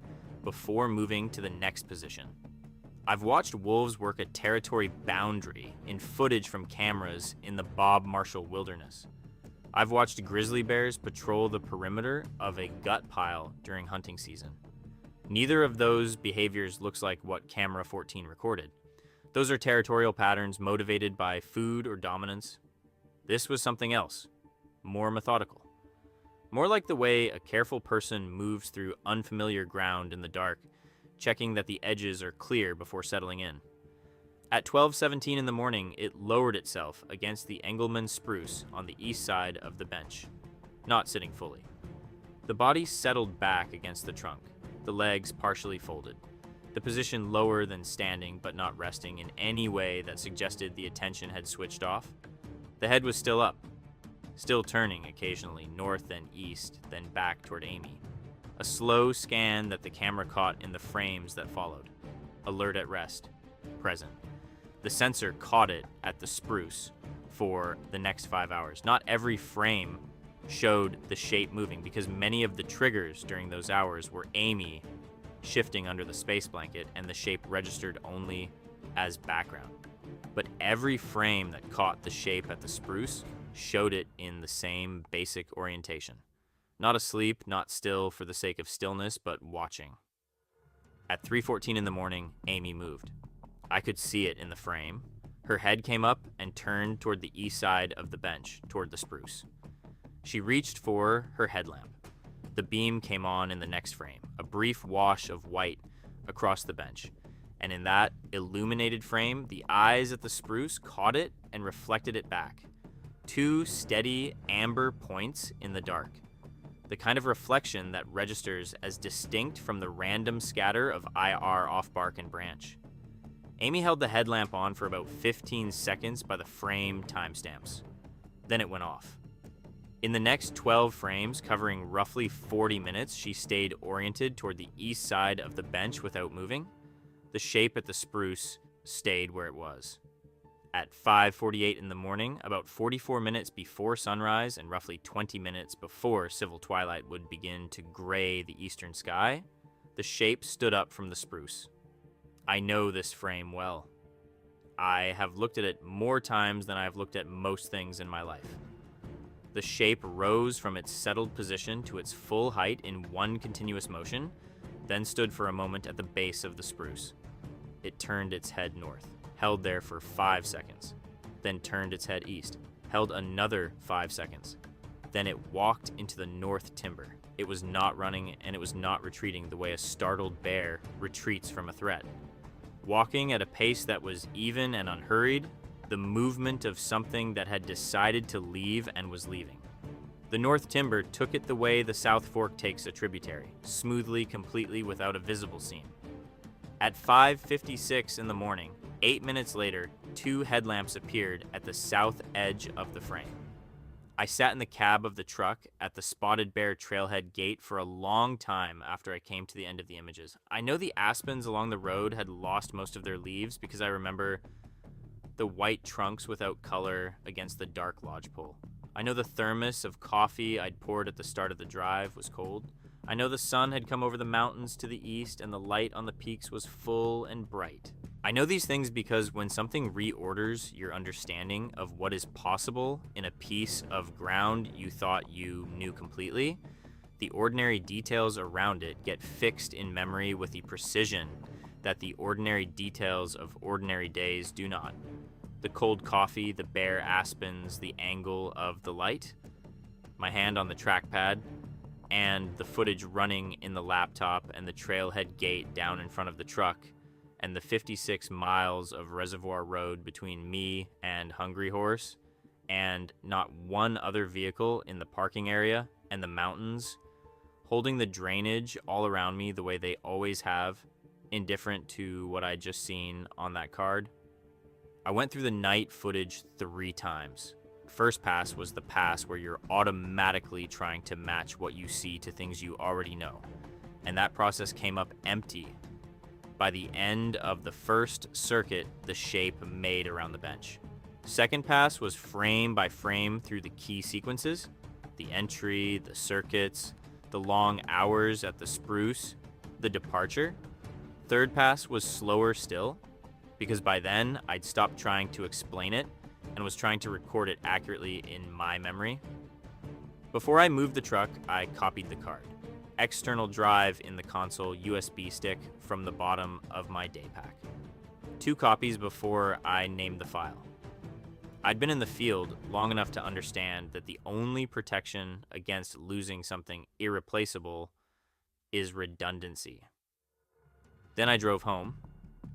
before moving to the next position. I've watched wolves work a territory boundary in footage from cameras in the Bob Marshall Wilderness. I've watched grizzly bears patrol the perimeter of a gut pile during hunting season. Neither of those behaviors looks like what camera 14 recorded. Those are territorial patterns motivated by food or dominance. This was something else, more methodical. More like the way a careful person moves through unfamiliar ground in the dark, checking that the edges are clear before settling in. At 12:17 in the morning, it lowered itself against the Engelmann spruce on the east side of the bench, not sitting fully. The body settled back against the trunk, the legs partially folded, the position lower than standing but not resting in any way that suggested the attention had switched off. The head was still up, still turning occasionally north then east, then back toward Amy. A slow scan that the camera caught in the frames that followed. Alert at rest, present. The sensor caught it at the spruce for the next 5 hours. Not every frame showed the shape moving because many of the triggers during those hours were Amy shifting under the space blanket and the shape registered only as background. But every frame that caught the shape at the spruce showed it in the same basic orientation. Not asleep, not still for the sake of stillness, but watching. At 3:14 in the morning, Amy moved. I could see it in the frame. Her head came up and turned toward the east side of the bench, toward the spruce. She reached for her headlamp. The beam came on in the next frame, a brief wash of white across the bench. And in that illuminated frame, the eyes at the spruce caught it and reflected it back. 2 steady amber points in the dark. The kind of reflection that registers as distinct from the random scatter of IR off bark and branch. Amy held the headlamp on for about 15 seconds by the frame timestamps. Then it went off. In the next 12 frames, covering roughly 40 minutes, she stayed oriented toward the east side of the bench without moving. The shape at the spruce stayed where it was. At 5:48 in the morning, about 44 minutes before sunrise and roughly 20 minutes before civil twilight would begin to gray the eastern sky, the shape stood up from the spruce. I know this frame well. I have looked at it more times than I have looked at most things in my life. The shape rose from its settled position to its full height in one continuous motion, then stood for a moment at the base of the spruce. It turned its head north, held there for 5 seconds, then turned its head east, held another 5 seconds. Then it walked into the north timber. It was not running and it was not retreating the way a startled bear retreats from a threat. Walking at a pace that was even and unhurried, the movement of something that had decided to leave and was leaving. The north timber took it the way the South Fork takes a tributary, smoothly, completely, without a visible seam. At 5:56 in the morning, 8 minutes later, 2 headlamps appeared at the south edge of the frame. I sat in the cab of the truck at the Spotted Bear Trailhead gate for a long time after I came to the end of the images. I know the aspens along the road had lost most of their leaves because I remember the white trunks without color against the dark lodgepole. I know the thermos of coffee I'd poured at the start of the drive was cold. I know the sun had come over the mountains to the east and the light on the peaks was full and bright. I know these things because when something reorders your understanding of what is possible in a piece of ground you thought you knew completely, the ordinary details around it get fixed in memory with the precision that the ordinary details of ordinary days do not. The cold coffee, the bare aspens, the angle of the light, my hand on the trackpad, and the footage running in the laptop and the trailhead gate down in front of the truck, and the 56 miles of reservoir road between me and Hungry Horse, and not one other vehicle in the parking area, and the mountains, holding the drainage all around me the way they always have, indifferent to what I'd just seen on that card. I went through the night footage 3 times. First pass was the pass where you're automatically trying to match what you see to things you already know, and that process came up empty. By the end of the first circuit, the shape made around the bench. Second pass was frame by frame through the key sequences, the entry, the circuits, the long hours at the spruce, the departure. Third pass was slower still, because by then I'd stopped trying to explain it and was trying to record it accurately in my memory. Before I moved the truck, I copied the card. External drive in the console, USB stick from the bottom of my day pack. 2 copies before I named the file. I'd been in the field long enough to understand that the only protection against losing something irreplaceable is redundancy. Then I drove home.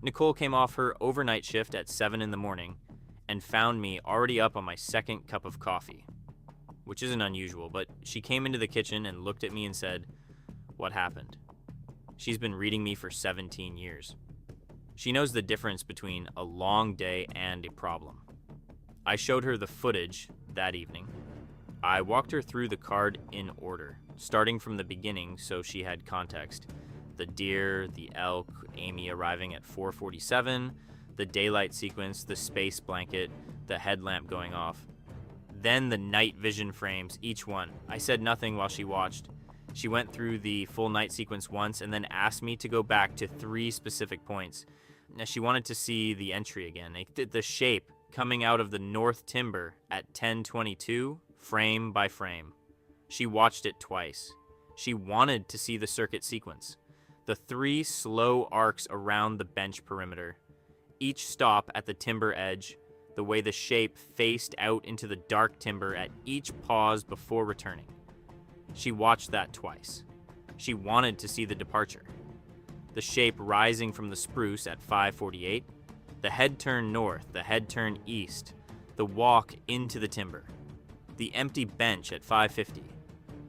Nicole came off her overnight shift at 7 in the morning and found me already up on my second cup of coffee, which isn't unusual, but she came into the kitchen and looked at me and said, "What happened?" She's been reading me for 17 years. She knows the difference between a long day and a problem. I showed her the footage that evening. I walked her through the card in order, starting from the beginning so she had context. The deer, the elk, Amy arriving at 4:47, the daylight sequence, the space blanket, the headlamp going off. Then the night vision frames, each one. I said nothing while she watched. She went through the full night sequence once and then asked me to go back to 3 specific points. Now she wanted to see the entry again, the shape coming out of the north timber at 10:22, frame by frame. She watched it twice. She wanted to see the circuit sequence. The 3 slow arcs around the bench perimeter. Each stop at the timber edge, the way the shape faced out into the dark timber at each pause before returning. She watched that twice. She wanted to see the departure. The shape rising from the spruce at 5:48, the head turn north, the head turn east, the walk into the timber, the empty bench at 5:50,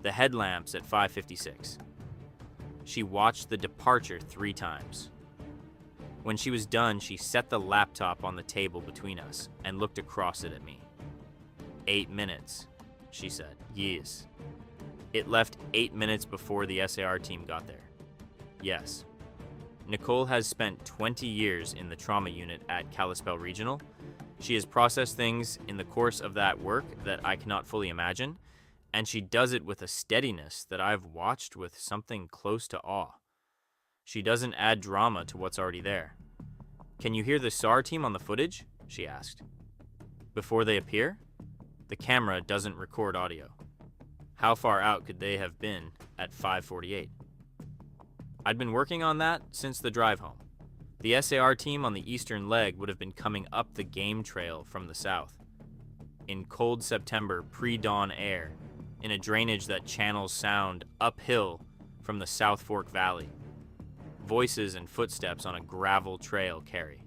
the headlamps at 5:56. She watched the departure 3 times. When she was done, she set the laptop on the table between us and looked across it at me. 8 minutes, she said. Yes. It left 8 minutes before the SAR team got there. Yes. Nicole has spent 20 years in the trauma unit at Kalispell Regional. She has processed things in the course of that work that I cannot fully imagine, and she does it with a steadiness that I've watched with something close to awe. She doesn't add drama to what's already there. "Can you hear the SAR team on the footage?" she asked. "Before they appear?" "The camera doesn't record audio." "How far out could they have been at 5:48? I'd been working on that since the drive home. The SAR team on the eastern leg would have been coming up the game trail from the south. In cold September pre-dawn air, in a drainage that channels sound uphill from the South Fork Valley. Voices and footsteps on a gravel trail carry.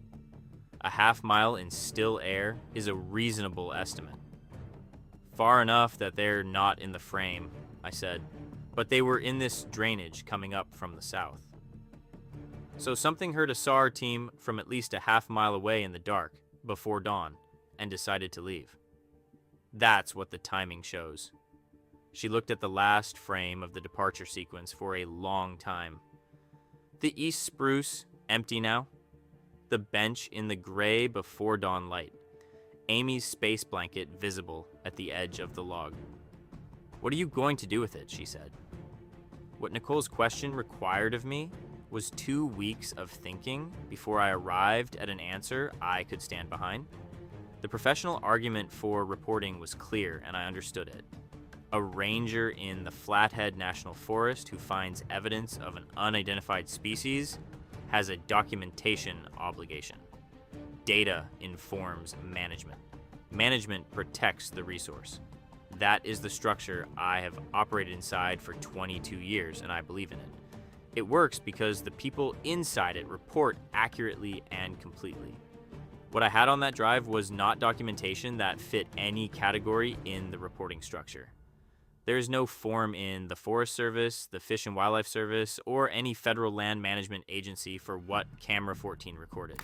A half mile in still air is a reasonable estimate. Far enough that they're not in the frame, I said, but they were in this drainage coming up from the south. So something heard a SAR team from at least a half mile away in the dark, before dawn, and decided to leave. That's what the timing shows. She looked at the last frame of the departure sequence for a long time. The east spruce, empty now. The bench in the gray before dawn light. Amy's space blanket visible at the edge of the log. "What are you going to do with it?" she said. What Nicole's question required of me was 2 weeks of thinking before I arrived at an answer I could stand behind. The professional argument for reporting was clear, and I understood it. A ranger in the Flathead National Forest who finds evidence of an unidentified species has a documentation obligation. Data informs management. Management protects the resource. That is the structure I have operated inside for 22 years, and I believe in it. It works because the people inside it report accurately and completely. What I had on that drive was not documentation that fit any category in the reporting structure. There is no form in the Forest Service, the Fish and Wildlife Service, or any federal land management agency for what Camera 14 recorded.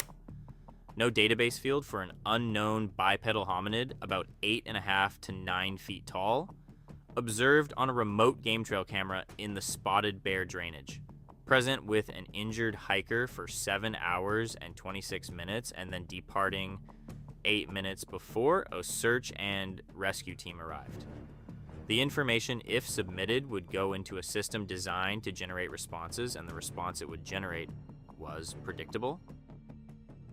No database field for an unknown bipedal hominid about 8.5 to 9 feet tall, observed on a remote game trail camera in the Spotted Bear drainage, present with an injured hiker for 7 hours and 26 minutes and then departing 8 minutes before a search and rescue team arrived. The information, if submitted, would go into a system designed to generate responses, and the response it would generate was predictable.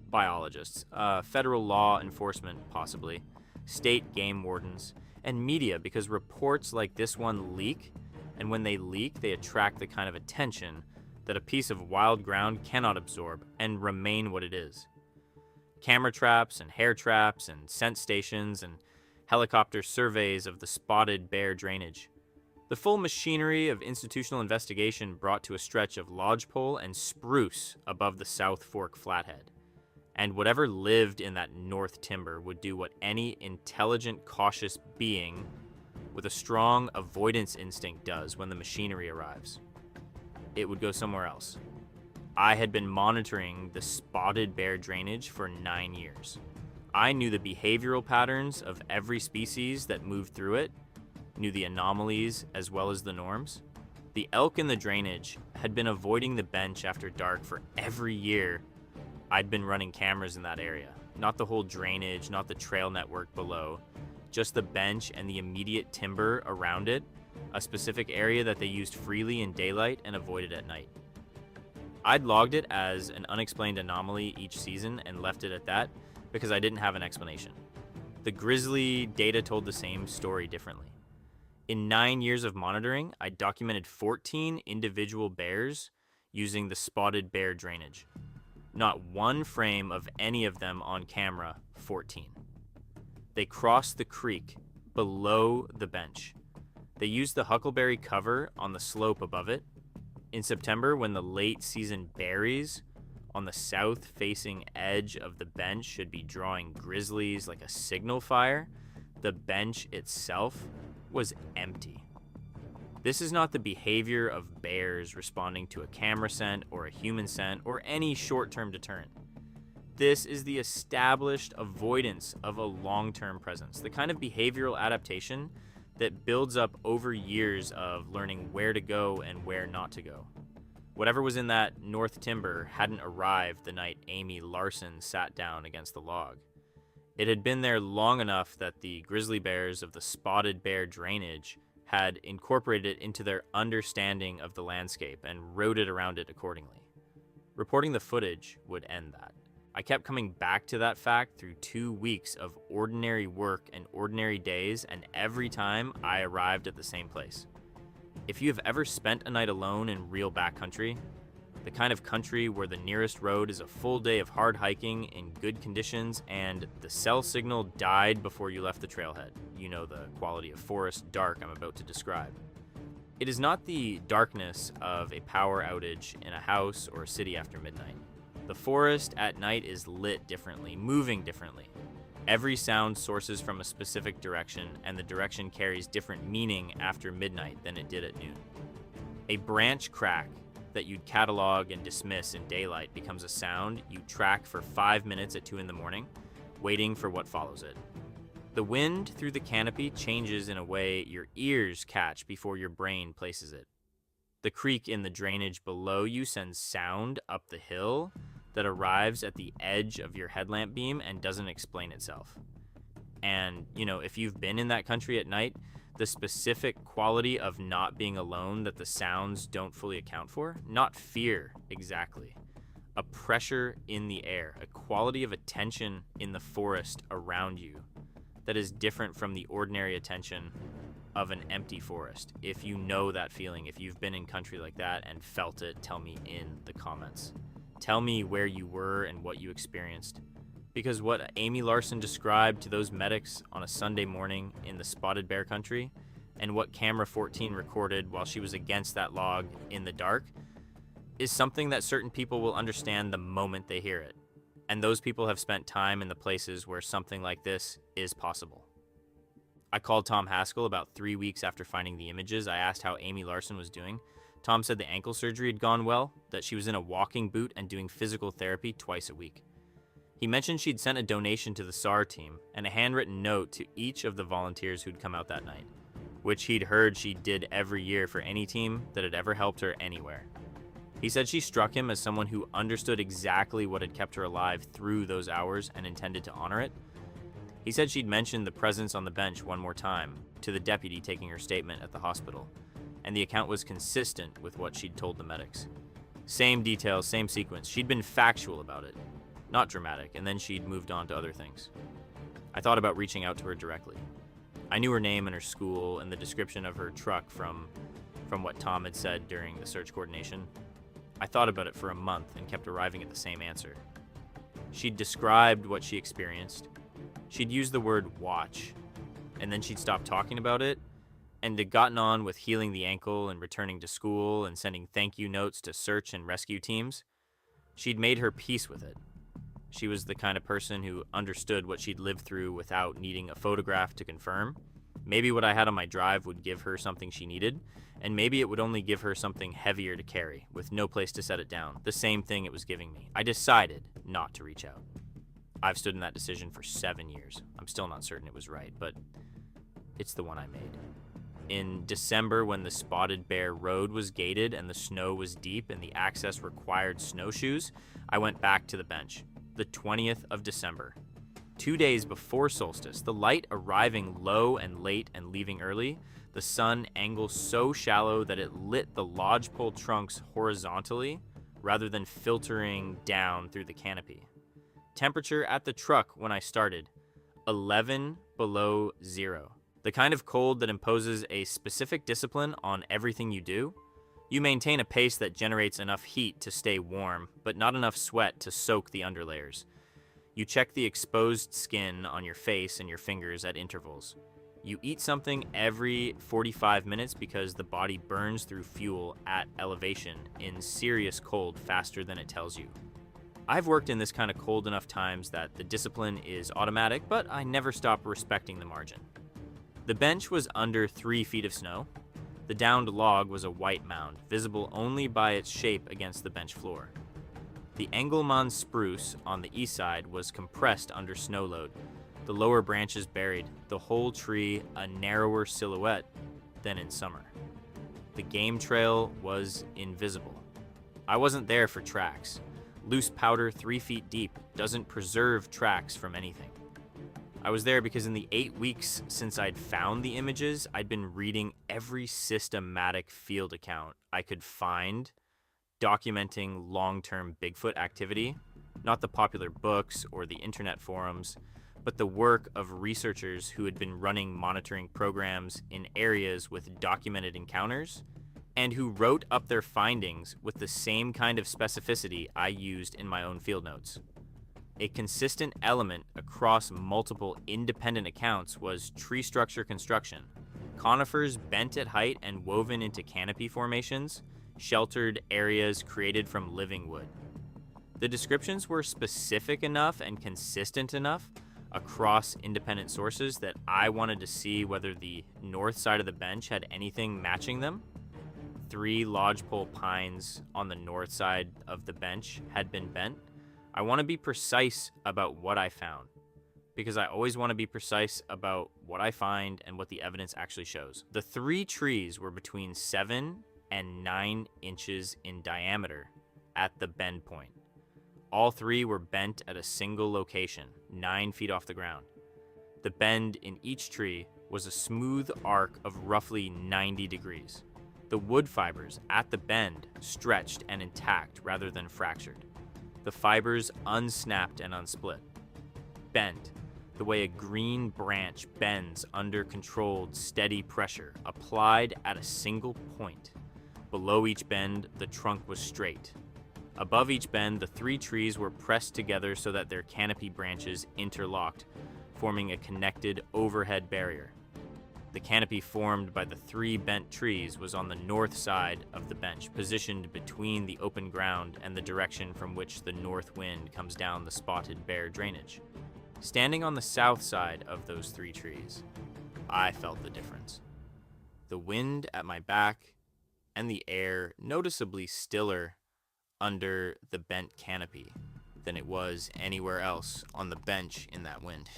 Biologists, federal law enforcement possibly, state game wardens, and media, because reports like this one leak, and when they leak, they attract the kind of attention that a piece of wild ground cannot absorb and remain what it is. camera traps and hair traps and scent stations and helicopter surveys of the spotted bear drainage. The full machinery of institutional investigation brought to a stretch of lodgepole and spruce above the South Fork flathead. And whatever lived in that north timber would do what any intelligent, cautious being with a strong avoidance instinct does when the machinery arrives. It would go somewhere else. I had been monitoring the spotted bear drainage for 9 years. I knew the behavioral patterns of every species that moved through it, knew the anomalies as well as the norms. The elk in the drainage had been avoiding the bench after dark for every year I'd been running cameras in that area. Not the whole drainage, not the trail network below, just the bench and the immediate timber around it, a specific area that they used freely in daylight and avoided at night. I'd logged it as an unexplained anomaly each season and left it at that because I didn't have an explanation. The grizzly data told the same story differently. In 9 years of monitoring, I documented 14 individual bears using the spotted bear drainage. Not one frame of any of them on camera, 14. They crossed the creek below the bench. They used the huckleberry cover on the slope above it. In September, when the late season berries on the south-facing edge of the bench should be drawing grizzlies like a signal fire, the bench itself was empty. This is not the behavior of bears responding to a camera scent or a human scent or any short-term deterrent. This is the established avoidance of a long-term presence, the kind of behavioral adaptation that builds up over years of learning where to go and where not to go. Whatever was in that north timber hadn't arrived the night Amy Larson sat down against the log. It had been there long enough that the grizzly bears of the spotted bear drainage had incorporated it into their understanding of the landscape and roted around it accordingly. Reporting the footage would end that. I kept coming back to that fact through 2 weeks of ordinary work and ordinary days, and every time I arrived at the same place. If you have ever spent a night alone in real backcountry, the kind of country where the nearest road is a full day of hard hiking in good conditions and the cell signal died before you left the trailhead, you know the quality of forest dark I'm about to describe. It is not the darkness of a power outage in a house or a city after midnight. The forest at night is lit differently, moving differently. Every sound sources from a specific direction, and the direction carries different meaning after midnight than it did at noon. A branch crack that you'd catalog and dismiss in daylight becomes a sound you track for 5 minutes at 2 in the morning, waiting for what follows it. The wind through the canopy changes in a way your ears catch before your brain places it. The creek in the drainage below you sends sound up the hill that arrives at the edge of your headlamp beam and doesn't explain itself. And, if you've been in that country at night, the specific quality of not being alone that the sounds don't fully account for, not fear exactly, a pressure in the air, a quality of attention in the forest around you that is different from the ordinary attention of an empty forest. If you know that feeling, if you've been in country like that and felt it, tell me in the comments. Tell me where you were and what you experienced. Because what Amy Larson described to those medics on a Sunday morning in the spotted bear country, and what camera 14 recorded while she was against that log in the dark, is something that certain people will understand the moment they hear it. And those people have spent time in the places where something like this is possible. I called Tom Haskell about 3 weeks after finding the images. I asked how Amy Larson was doing. Tom said the ankle surgery had gone well, that she was in a walking boot and doing physical therapy twice a week. He mentioned she'd sent a donation to the SAR team and a handwritten note to each of the volunteers who'd come out that night, which he'd heard she did every year for any team that had ever helped her anywhere. He said she struck him as someone who understood exactly what had kept her alive through those hours and intended to honor it. He said she'd mentioned the presence on the bench one more time to the deputy taking her statement at the hospital, and the account was consistent with what she'd told the medics. Same details, same sequence. She'd been factual about it, not dramatic, and then she'd moved on to other things. I thought about reaching out to her directly. I knew her name and her school and the description of her truck from what Tom had said during the search coordination. I thought about it for a month and kept arriving at the same answer. She'd described what she experienced. She'd used the word watch, and then she'd stopped talking about it and had gotten on with healing the ankle and returning to school and sending thank you notes to search and rescue teams. She'd made her peace with it. She was the kind of person who understood what she'd lived through without needing a photograph to confirm. Maybe what I had on my drive would give her something she needed, and maybe it would only give her something heavier to carry, with no place to set it down, the same thing it was giving me. I decided not to reach out. I've stood in that decision for 7 years. I'm still not certain it was right, but it's the one I made. In December, when the Spotted Bear Road was gated and the snow was deep and the access required snowshoes, I went back to the bench. The 20th of December. 2 days before solstice, the light arriving low and late and leaving early, the sun angled so shallow that it lit the lodgepole trunks horizontally rather than filtering down through the canopy. Temperature at the truck when I started, 11 below zero. The kind of cold that imposes a specific discipline on everything you do. You maintain a pace that generates enough heat to stay warm, but not enough sweat to soak the underlayers. You check the exposed skin on your face and your fingers at intervals. You eat something every 45 minutes because the body burns through fuel at elevation in serious cold faster than it tells you. I've worked in this kind of cold enough times that the discipline is automatic, but I never stop respecting the margin. The bench was under 3 feet of snow. The downed log was a white mound, visible only by its shape against the bench floor. The Engelmann spruce on the east side was compressed under snow load, the lower branches buried, the whole tree a narrower silhouette than in summer. The game trail was invisible. I wasn't there for tracks. Loose powder 3 feet deep doesn't preserve tracks from anything. I was there because in the 8 weeks since I'd found the images, I'd been reading every systematic field account I could find documenting long-term Bigfoot activity, not the popular books or the internet forums, but the work of researchers who had been running monitoring programs in areas with documented encounters and who wrote up their findings with the same kind of specificity I used in my own field notes. A consistent element across multiple independent accounts was tree structure construction. Conifers bent at height and woven into canopy formations, sheltered areas created from living wood. The descriptions were specific enough and consistent enough across independent sources that I wanted to see whether the north side of the bench had anything matching them. 3 lodgepole pines on the north side of the bench had been bent. I want to be precise about what I found, because I always want to be precise about what I find and what the evidence actually shows. The 3 trees were between 7 and 9 inches in diameter at the bend point. All 3 were bent at a single location, 9 feet off the ground. The bend in each tree was a smooth arc of roughly 90 degrees. The wood fibers at the bend stretched and intact rather than fractured. The fibers unsnapped and unsplit. Bent, the way a green branch bends under controlled, steady pressure, applied at a single point. Below each bend, the trunk was straight. Above each bend, the 3 trees were pressed together so that their canopy branches interlocked, forming a connected overhead barrier. The canopy formed by the 3 bent trees was on the north side of the bench, positioned between the open ground and the direction from which the north wind comes down the Spotted Bear drainage. Standing on the south side of those 3 trees, I felt the difference. The wind at my back and the air noticeably stiller under the bent canopy than it was anywhere else on the bench in that wind.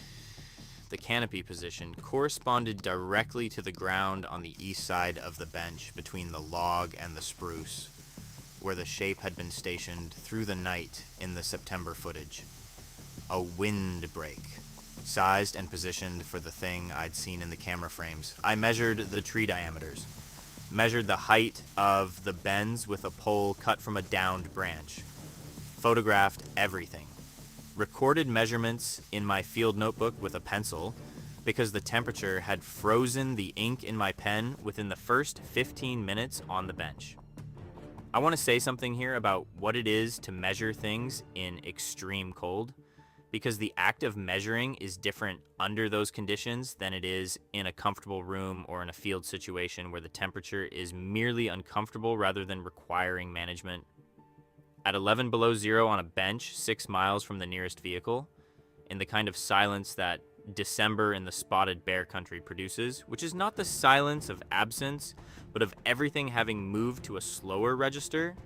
The canopy position corresponded directly to the ground on the east side of the bench between the log and the spruce, where the shape had been stationed through the night in the September footage. A windbreak, sized and positioned for the thing I'd seen in the camera frames. I measured the tree diameters, measured the height of the bends with a pole cut from a downed branch, photographed everything. Recorded measurements in my field notebook with a pencil because the temperature had frozen the ink in my pen within the first 15 minutes on the bench. I want to say something here about what it is to measure things in extreme cold. because the act of measuring is different under those conditions than it is in a comfortable room or in a field situation where the temperature is merely uncomfortable rather than requiring management. At 11 below zero on a bench 6 miles from the nearest vehicle, in the kind of silence that December in the spotted bear country produces, which is not the silence of absence, but of everything having moved to a slower register,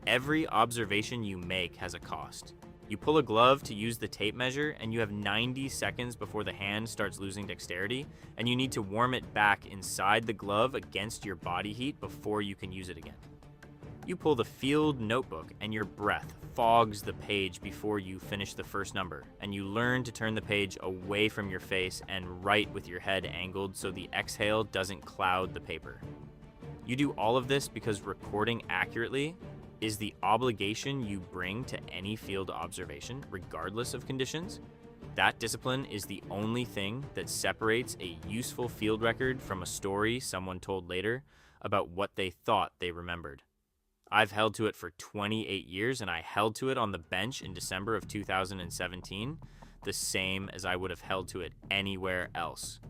every observation you make has a cost. You pull a glove to use the tape measure, and you have 90 seconds before the hand starts losing dexterity, and you need to warm it back inside the glove against your body heat before you can use it again. You pull the field notebook, and your breath fogs the page before you finish the first number, and you learn to turn the page away from your face and write with your head angled so the exhale doesn't cloud the paper. You do all of this because recording accurately is the obligation you bring to any field observation, regardless of conditions. That discipline is the only thing that separates a useful field record from a story someone told later about what they thought they remembered. I've held to it for 28 years, and I held to it on the bench in December of 2017, the same as I would have held to it anywhere else.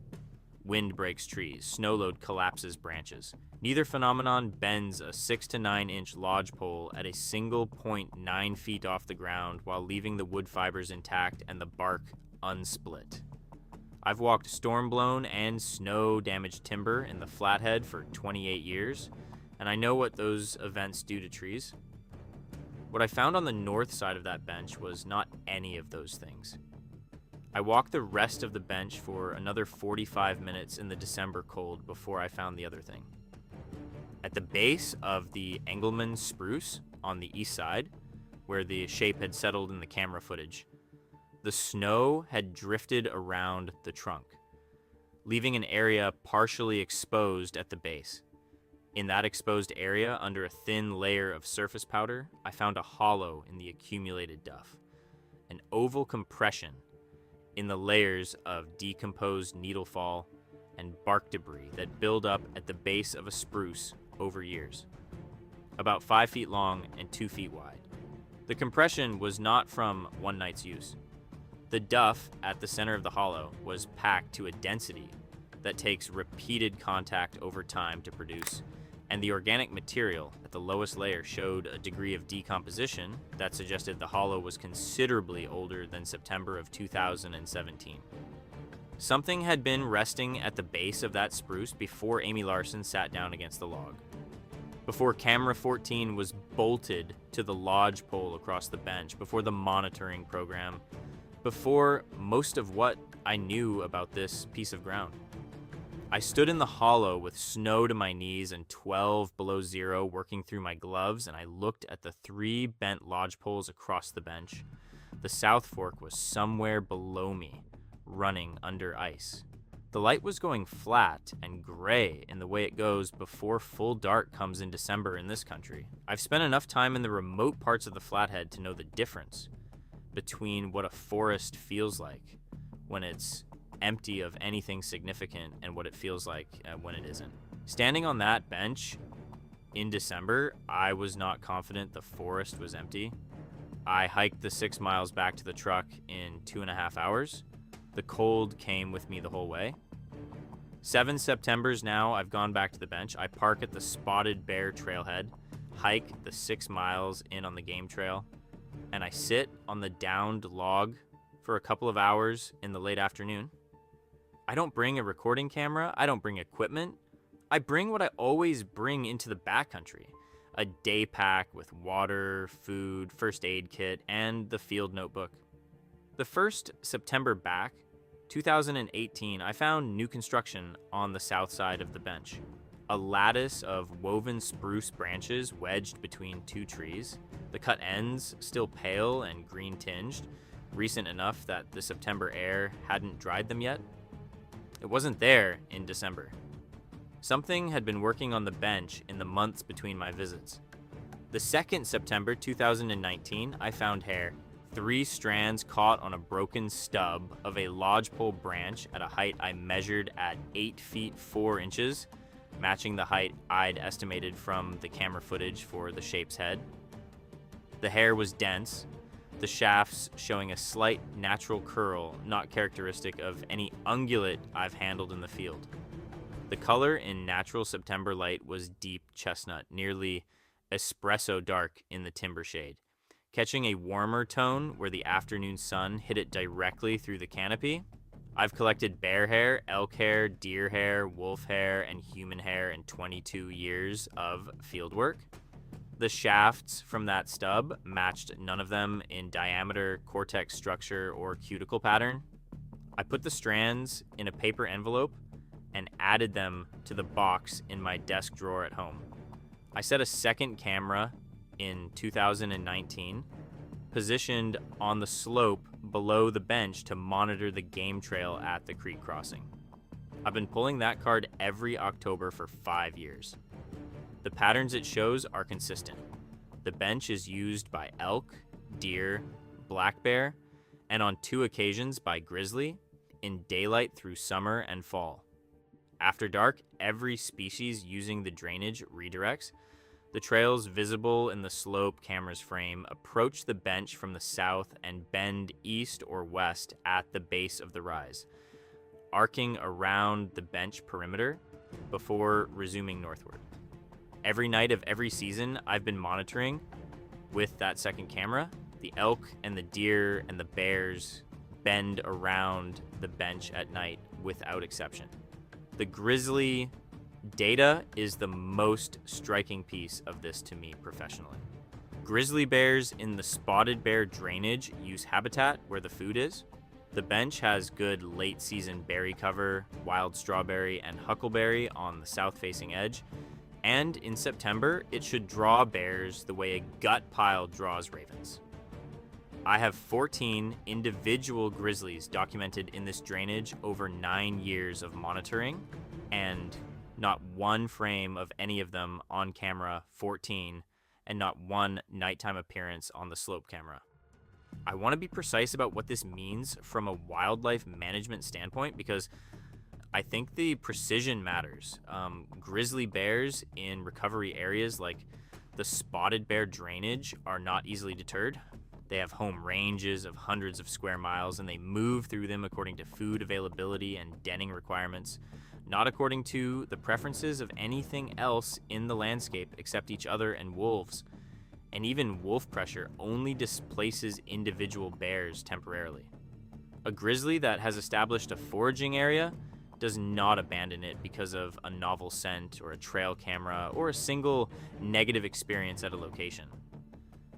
Wind breaks trees, snow load collapses branches. Neither phenomenon bends a 6 to 9 inch lodgepole at a single point 9 feet off the ground while leaving the wood fibers intact and the bark unsplit. I've walked storm-blown and snow-damaged timber in the Flathead for 28 years, and I know what those events do to trees. What I found on the north side of that bench was not any of those things. I walked the rest of the bench for another 45 minutes in the December cold before I found the other thing. At the base of the Engelmann spruce on the east side, where the shape had settled in the camera footage, the snow had drifted around the trunk, leaving an area partially exposed at the base. In that exposed area, under a thin layer of surface powder, I found a hollow in the accumulated duff, an oval compression in the layers of decomposed needlefall and bark debris that build up at the base of a spruce over years, about 5 feet long and 2 feet wide. The compression was not from one night's use. The duff at the center of the hollow was packed to a density that takes repeated contact over time to produce, and the organic material at the lowest layer showed a degree of decomposition that suggested the hollow was considerably older than September of 2017. Something had been resting at the base of that spruce before Amy Larson sat down against the log, before camera 14 was bolted to the lodge pole across the bench, before the monitoring program, before most of what I knew about this piece of ground. I stood in the hollow with snow to my knees and 12 below zero working through my gloves, and I looked at the 3 bent lodge poles across the bench. The South Fork was somewhere below me, running under ice. The light was going flat and gray in the way it goes before full dark comes in December in this country. I've spent enough time in the remote parts of the Flathead to know the difference between what a forest feels like when it's empty of anything significant and what it feels like when it isn't. Standing on that bench in December, I was not confident the forest was empty. I hiked the 6 miles back to the truck in 2.5 hours. The cold came with me the whole way. 7 Septembers now, I've gone back to the bench. I park at the Spotted Bear trailhead, hike the 6 miles in on the game trail, and I sit on the downed log for a couple of hours in the late afternoon. I don't bring a recording camera. I don't bring equipment. I bring what I always bring into the backcountry: a day pack with water, food, first aid kit, and the field notebook. The first September back, 2018, I found new construction on the south side of the bench. A lattice of woven spruce branches wedged between 2 trees, the cut ends still pale and green tinged, recent enough that the September air hadn't dried them yet. It wasn't there in December. Something had been working on the bench in the months between my visits. The 2nd September 2019, I found hair, 3 strands caught on a broken stub of a lodgepole branch at a height I measured at 8 feet 4 inches, matching the height I'd estimated from the camera footage for the shape's head. The hair was dense, the shafts showing a slight natural curl not characteristic of any ungulate I've handled in the field. The color in natural September light was deep chestnut, nearly espresso dark in the timber shade, catching a warmer tone where the afternoon sun hit it directly through the canopy. I've collected bear hair, elk hair, deer hair, wolf hair, and human hair in 22 years of fieldwork. The shafts from that stub matched none of them in diameter, cortex structure, or cuticle pattern. I put the strands in a paper envelope and added them to the box in my desk drawer at home. I set a second camera in 2019, positioned on the slope below the bench to monitor the game trail at the creek crossing. I've been pulling that card every October for 5 years. The patterns it shows are consistent. The bench is used by elk, deer, black bear, and on 2 occasions by grizzly, in daylight through summer and fall. After dark, every species using the drainage redirects. The trails visible in the slope camera's frame approach the bench from the south and bend east or west at the base of the rise, arcing around the bench perimeter before resuming northward. Every night of every season, I've been monitoring with that second camera. The elk and the deer and the bears bend around the bench at night without exception. The grizzly data is the most striking piece of this to me professionally. Grizzly bears in the spotted bear drainage use habitat where the food is. The bench has good late season berry cover, wild strawberry and huckleberry on the south facing edge. And in September, it should draw bears the way a gut pile draws ravens. I have 14 individual grizzlies documented in this drainage over 9 years of monitoring, and not one frame of any of them on camera 14, and not one nighttime appearance on the slope camera. I want to be precise about what this means from a wildlife management standpoint because I think the precision matters. Grizzly bears in recovery areas like the spotted bear drainage are not easily deterred. They have home ranges of hundreds of square miles and they move through them according to food availability and denning requirements, not according to the preferences of anything else in the landscape except each other and wolves. And even wolf pressure only displaces individual bears temporarily. A grizzly that has established a foraging area does not abandon it because of a novel scent or a trail camera or a single negative experience at a location.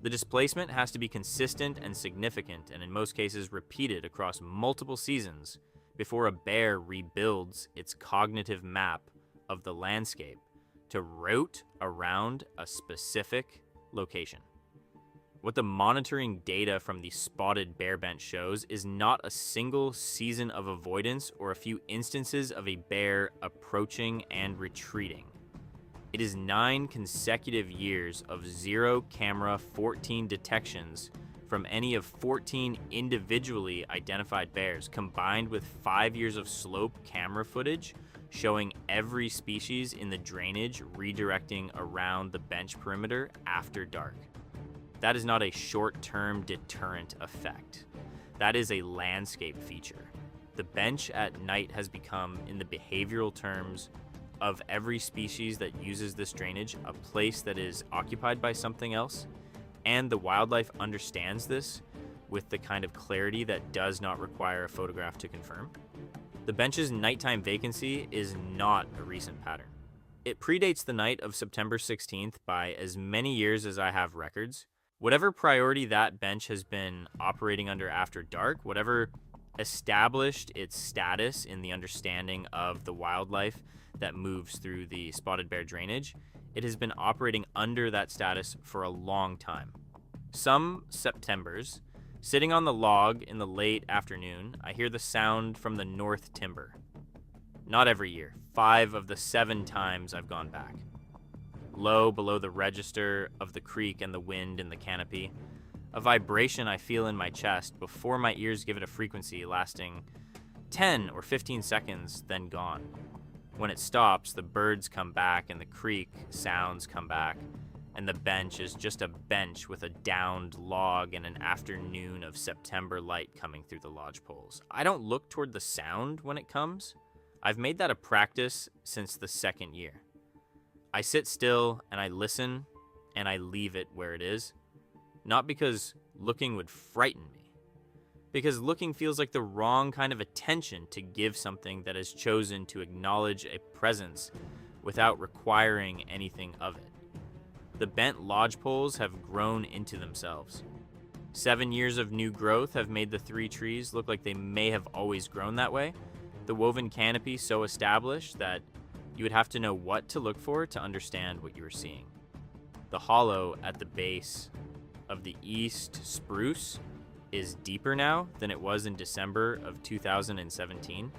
The displacement has to be consistent and significant, and in most cases repeated across multiple seasons before a bear rebuilds its cognitive map of the landscape to route around a specific location. What the monitoring data from the spotted bear bench shows is not a single season of avoidance or a few instances of a bear approaching and retreating. It is 9 consecutive years of 0 camera 14 detections from any of 14 individually identified bears, combined with 5 years of slope camera footage showing every species in the drainage redirecting around the bench perimeter after dark. That is not a short-term deterrent effect. That is a landscape feature. The bench at night has become, in the behavioral terms of every species that uses this drainage, a place that is occupied by something else, and the wildlife understands this with the kind of clarity that does not require a photograph to confirm. The bench's nighttime vacancy is not a recent pattern. It predates the night of September 16th by as many years as I have records. Whatever priority that bench has been operating under after dark, whatever established its status in the understanding of the wildlife that moves through the spotted bear drainage, it has been operating under that status for a long time. Some Septembers, sitting on the log in the late afternoon, I hear the sound from the north timber. Not every year, 5 of the 7 times I've gone back. Low below the register of the creek and the wind in the canopy, a vibration I feel in my chest before my ears give it a frequency lasting 10 or 15 seconds, then gone. When it stops, the birds come back and the creek sounds come back, and the bench is just a bench with a downed log and an afternoon of September light coming through the lodge poles. I don't look toward the sound when it comes. I've made that a practice since the second year. I sit still and I listen and I leave it where it is. Not because looking would frighten me, because looking feels like the wrong kind of attention to give something that has chosen to acknowledge a presence without requiring anything of it. The bent lodge poles have grown into themselves. 7 years of new growth have made the 3 trees look like they may have always grown that way. The woven canopy so established that you would have to know what to look for to understand what you were seeing. The hollow at the base of the east spruce is deeper now than it was in December of 2017.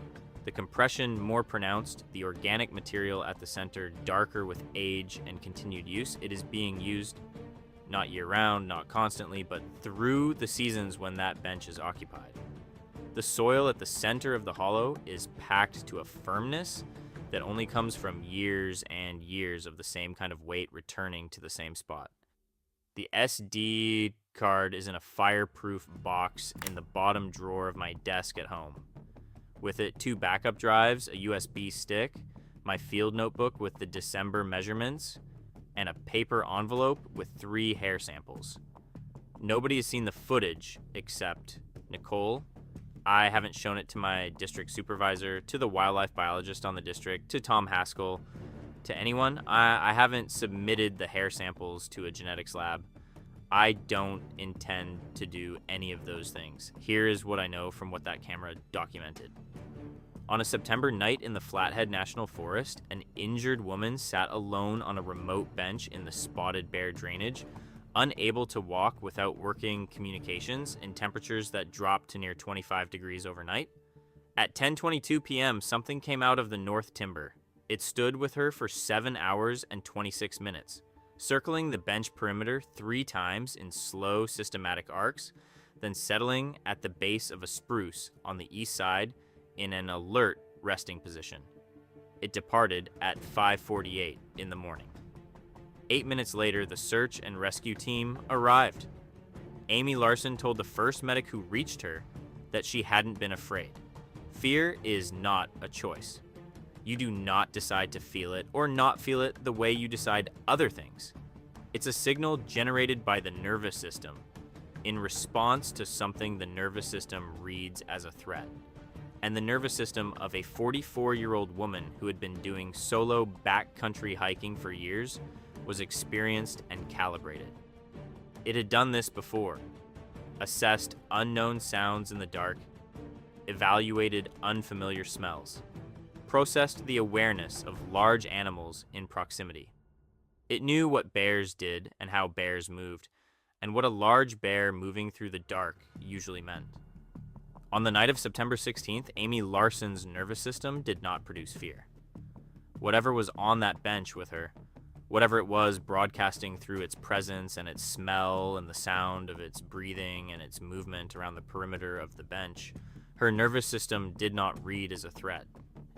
The compression more pronounced, the organic material at the center darker with age and continued use. It is being used not year-round, not constantly, but through the seasons when that bench is occupied. The soil at the center of the hollow is packed to a firmness that only comes from years and years of the same kind of weight returning to the same spot. The SD card is in a fireproof box in the bottom drawer of my desk at home. With it, 2 backup drives, a USB stick, my field notebook with the December measurements, and a paper envelope with 3 hair samples. Nobody has seen the footage except Nicole. I haven't shown it to my district supervisor, to the wildlife biologist on the district, to Tom Haskell, to anyone. I haven't submitted the hair samples to a genetics lab. I don't intend to do any of those things. Here is what I know from what that camera documented. On a September night in the Flathead National Forest, an injured woman sat alone on a remote bench in the spotted bear drainage, unable to walk without working communications in temperatures that dropped to near 25 degrees overnight. At 10:22 p.m., something came out of the north timber. It stood with her for 7 hours and 26 minutes, circling the bench perimeter 3 times in slow, systematic arcs, then settling at the base of a spruce on the east side in an alert resting position. It departed at 5:48 in the morning. 8 minutes later, the search and rescue team arrived. Amy Larson told the first medic who reached her that she hadn't been afraid. Fear is not a choice. You do not decide to feel it or not feel it the way you decide other things. It's a signal generated by the nervous system in response to something the nervous system reads as a threat. And the nervous system of a 44-year-old woman who had been doing solo backcountry hiking for years was experienced and calibrated. It had done this before, assessed unknown sounds in the dark, evaluated unfamiliar smells, processed the awareness of large animals in proximity. It knew what bears did and how bears moved, and what a large bear moving through the dark usually meant. On the night of September 16th, Amy Larson's nervous system did not produce fear. Whatever was on that bench with her, whatever it was broadcasting through its presence and its smell and the sound of its breathing and its movement around the perimeter of the bench, her nervous system did not read as a threat.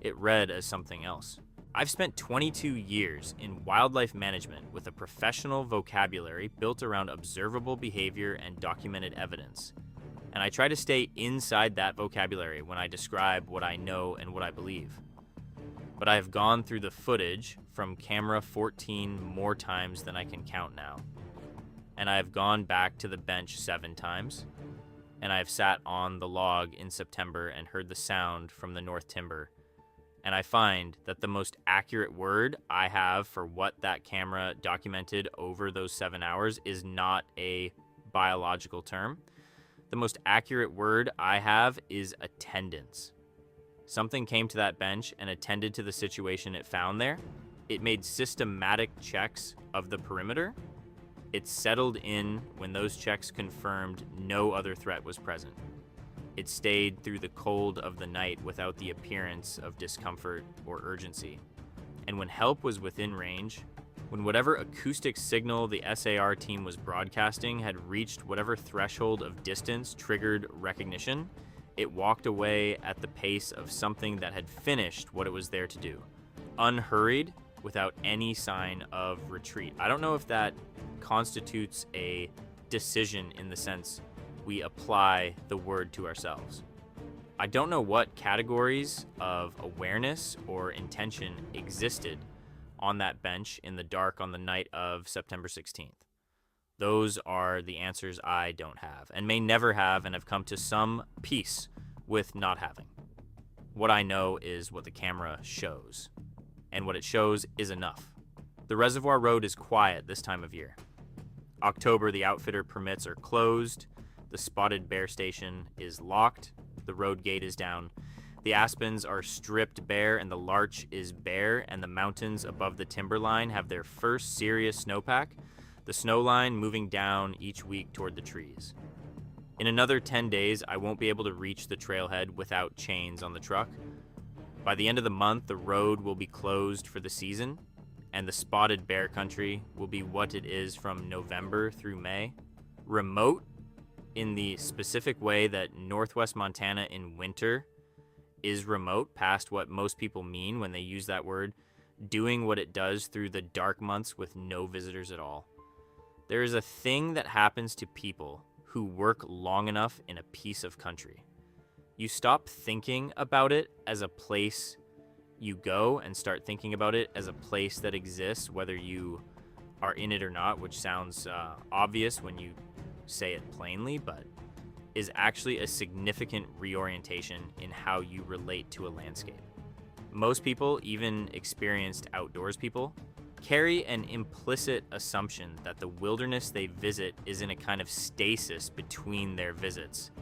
It read as something else. I've spent 22 years in wildlife management with a professional vocabulary built around observable behavior and documented evidence. And I try to stay inside that vocabulary when I describe what I know and what I believe. But I have gone through the footage from camera 14 more times than I can count now. And I have gone back to the bench 7 times. And I have sat on the log in September and heard the sound from the north timber. And I find that the most accurate word I have for what that camera documented over those 7 hours is not a biological term. The most accurate word I have is attendance. Something came to that bench and attended to the situation it found there. It made systematic checks of the perimeter. It settled in when those checks confirmed no other threat was present. It stayed through the cold of the night without the appearance of discomfort or urgency. And when help was within range, when whatever acoustic signal the SAR team was broadcasting had reached whatever threshold of distance triggered recognition, it walked away at the pace of something that had finished what it was there to do. Unhurried, without any sign of retreat. I don't know if that constitutes a decision in the sense we apply the word to ourselves. I don't know what categories of awareness or intention existed on that bench in the dark on the night of September 16th. Those are the answers I don't have and may never have, and have come to some peace with not having. What I know is what the camera shows, and what it shows is enough. The reservoir road is quiet this time of year. October, the outfitter permits are closed, the spotted bear station is locked, the road gate is down, the aspens are stripped bare and the larch is bare, and the mountains above the timberline have their first serious snowpack, the snow line moving down each week toward the trees. In another 10 days, I won't be able to reach the trailhead without chains on the truck. By the end of the month, the road will be closed for the season, and the spotted bear country will be what it is from November through May. Remote in the specific way that Northwest Montana in winter is remote past what most people mean when they use that word, doing what it does through the dark months with no visitors at all. There is a thing that happens to people who work long enough in a piece of country. You stop thinking about it as a place you go and start thinking about it as a place that exists, whether you are in it or not, which sounds obvious when you say it plainly, but is actually a significant reorientation in how you relate to a landscape. Most people, even experienced outdoors people, carry an implicit assumption that the wilderness they visit is in a kind of stasis between their visits,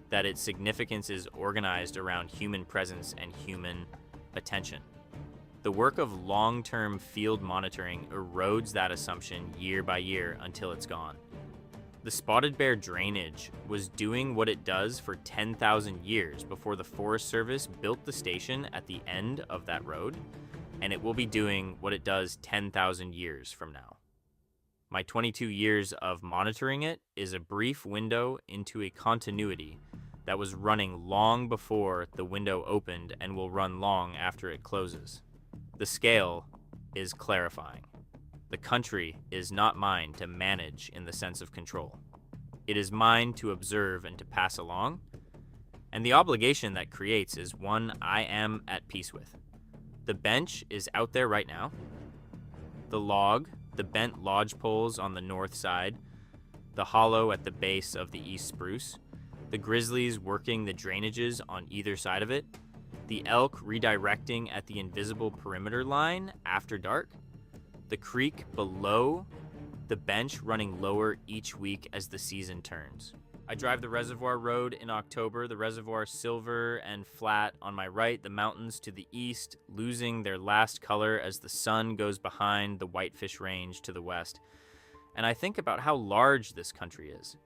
that its significance is organized around human presence and human attention. The work of long-term field monitoring erodes that assumption year by year until it's gone. The spotted bear drainage was doing what it does for 10,000 years before the Forest Service built the station at the end of that road, and it will be doing what it does 10,000 years from now. My 22 years of monitoring it is a brief window into a continuity that was running long before the window opened and will run long after it closes. The scale is clarifying. The country is not mine to manage in the sense of control. It is mine to observe and to pass along, and the obligation that creates is one I am at peace with. The bench is out there right now. The bent lodge poles on the north side, the hollow at the base of the east spruce, the grizzlies working the drainages on either side of it, the elk redirecting at the invisible perimeter line after dark, the creek below the bench running lower each week as the season turns. I drive the reservoir road in October, the reservoir silver and flat on my right, the mountains to the east losing their last color as the sun goes behind the Whitefish Range to the west. And I think about how large this country is.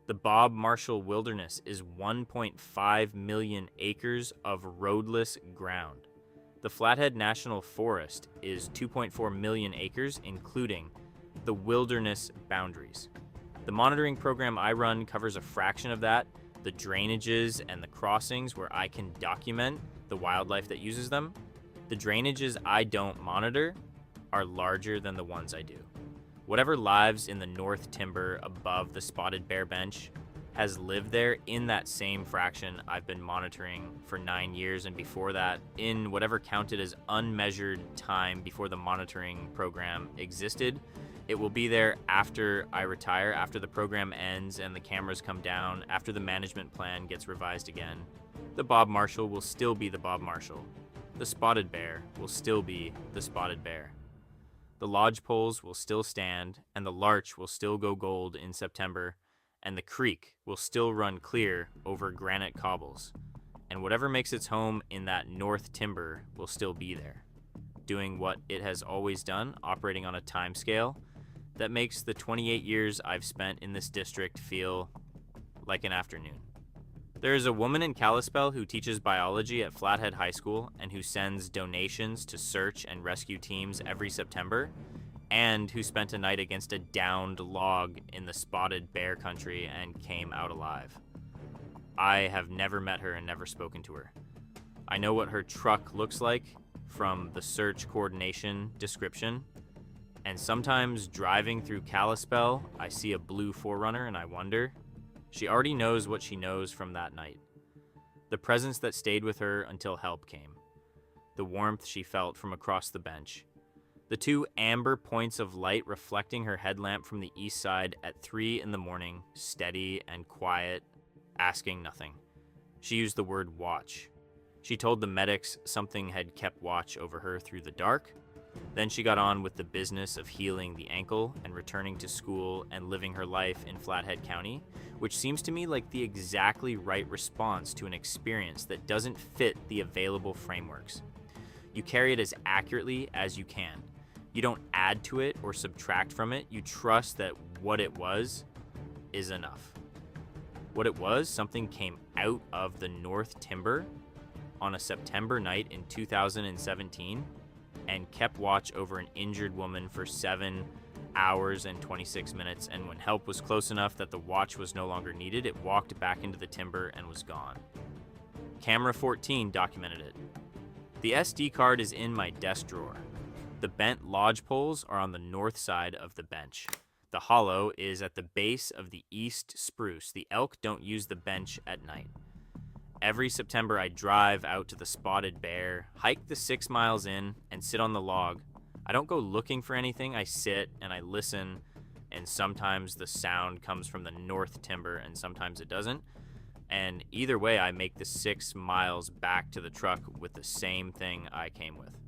The Bob Marshall Wilderness is 1.5 million acres of roadless ground. The Flathead National Forest is 2.4 million acres, including the wilderness boundaries. The monitoring program I run covers a fraction of that, the drainages and the crossings where I can document the wildlife that uses them. The drainages I don't monitor are larger than the ones I do. Whatever lives in the north timber above the spotted bear bench has lived there in that same fraction I've been monitoring for 9 years, and before that, in whatever counted as unmeasured time before the monitoring program existed. It will be there after I retire, after the program ends and the cameras come down, after the management plan gets revised again. The Bob Marshall will still be the Bob Marshall. The spotted bear will still be the spotted bear. The lodge poles will still stand, and the larch will still go gold in September, and the creek will still run clear over granite cobbles, and whatever makes its home in that north timber will still be there, doing what it has always done, operating on a time scale that makes the 28 years I've spent in this district feel like an afternoon. There is a woman in Kalispell who teaches biology at Flathead High School and who sends donations to search and rescue teams every September, and who spent a night against a downed log in the spotted bear country and came out alive. I have never met her and never spoken to her. I know what her truck looks like from the search coordination description. And sometimes driving through Kalispell, I see a blue 4Runner and I wonder. She already knows what she knows from that night. The presence that stayed with her until help came. The warmth she felt from across the bench. The two amber points of light reflecting her headlamp from the east side at 3 in the morning, steady and quiet, asking nothing. She used the word watch. She told the medics something had kept watch over her through the dark. Then she got on with the business of healing the ankle and returning to school and living her life in Flathead County, which seems to me like the exactly right response to an experience that doesn't fit the available frameworks. You carry it as accurately as you can. You don't add to it or subtract from it. You trust that what it was is enough. What it was, something came out of the North Timber on a September night in 2017 and kept watch over an injured woman for 7 hours and 26 minutes, and when help was close enough that the watch was no longer needed, it walked back into the timber and was gone. Camera 14 documented it. The SD card is in my desk drawer. The bent lodge poles are on the north side of the bench. The hollow is at the base of the east spruce. The elk don't use the bench at night. Every September, I drive out to the Spotted Bear, hike the 6 miles in, and sit on the log. I don't go looking for anything. I sit and I listen, and sometimes the sound comes from the North Timber, and sometimes it doesn't. And either way, I make the 6 miles back to the truck with the same thing I came with,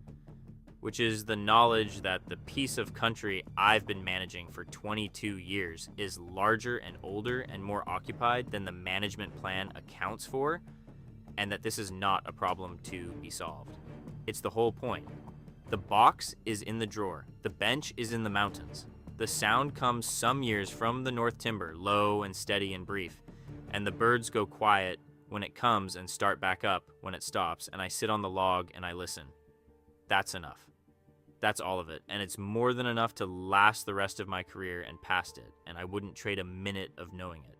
which is the knowledge that the piece of country I've been managing for 22 years is larger and older and more occupied than the management plan accounts for, and that this is not a problem to be solved. It's the whole point. The box is in the drawer. The bench is in the mountains. The sound comes some years from the North Timber, low and steady and brief, and the birds go quiet when it comes and start back up when it stops, and I sit on the log and I listen. That's enough. That's all of it, and it's more than enough to last the rest of my career and past it, and I wouldn't trade a minute of knowing it.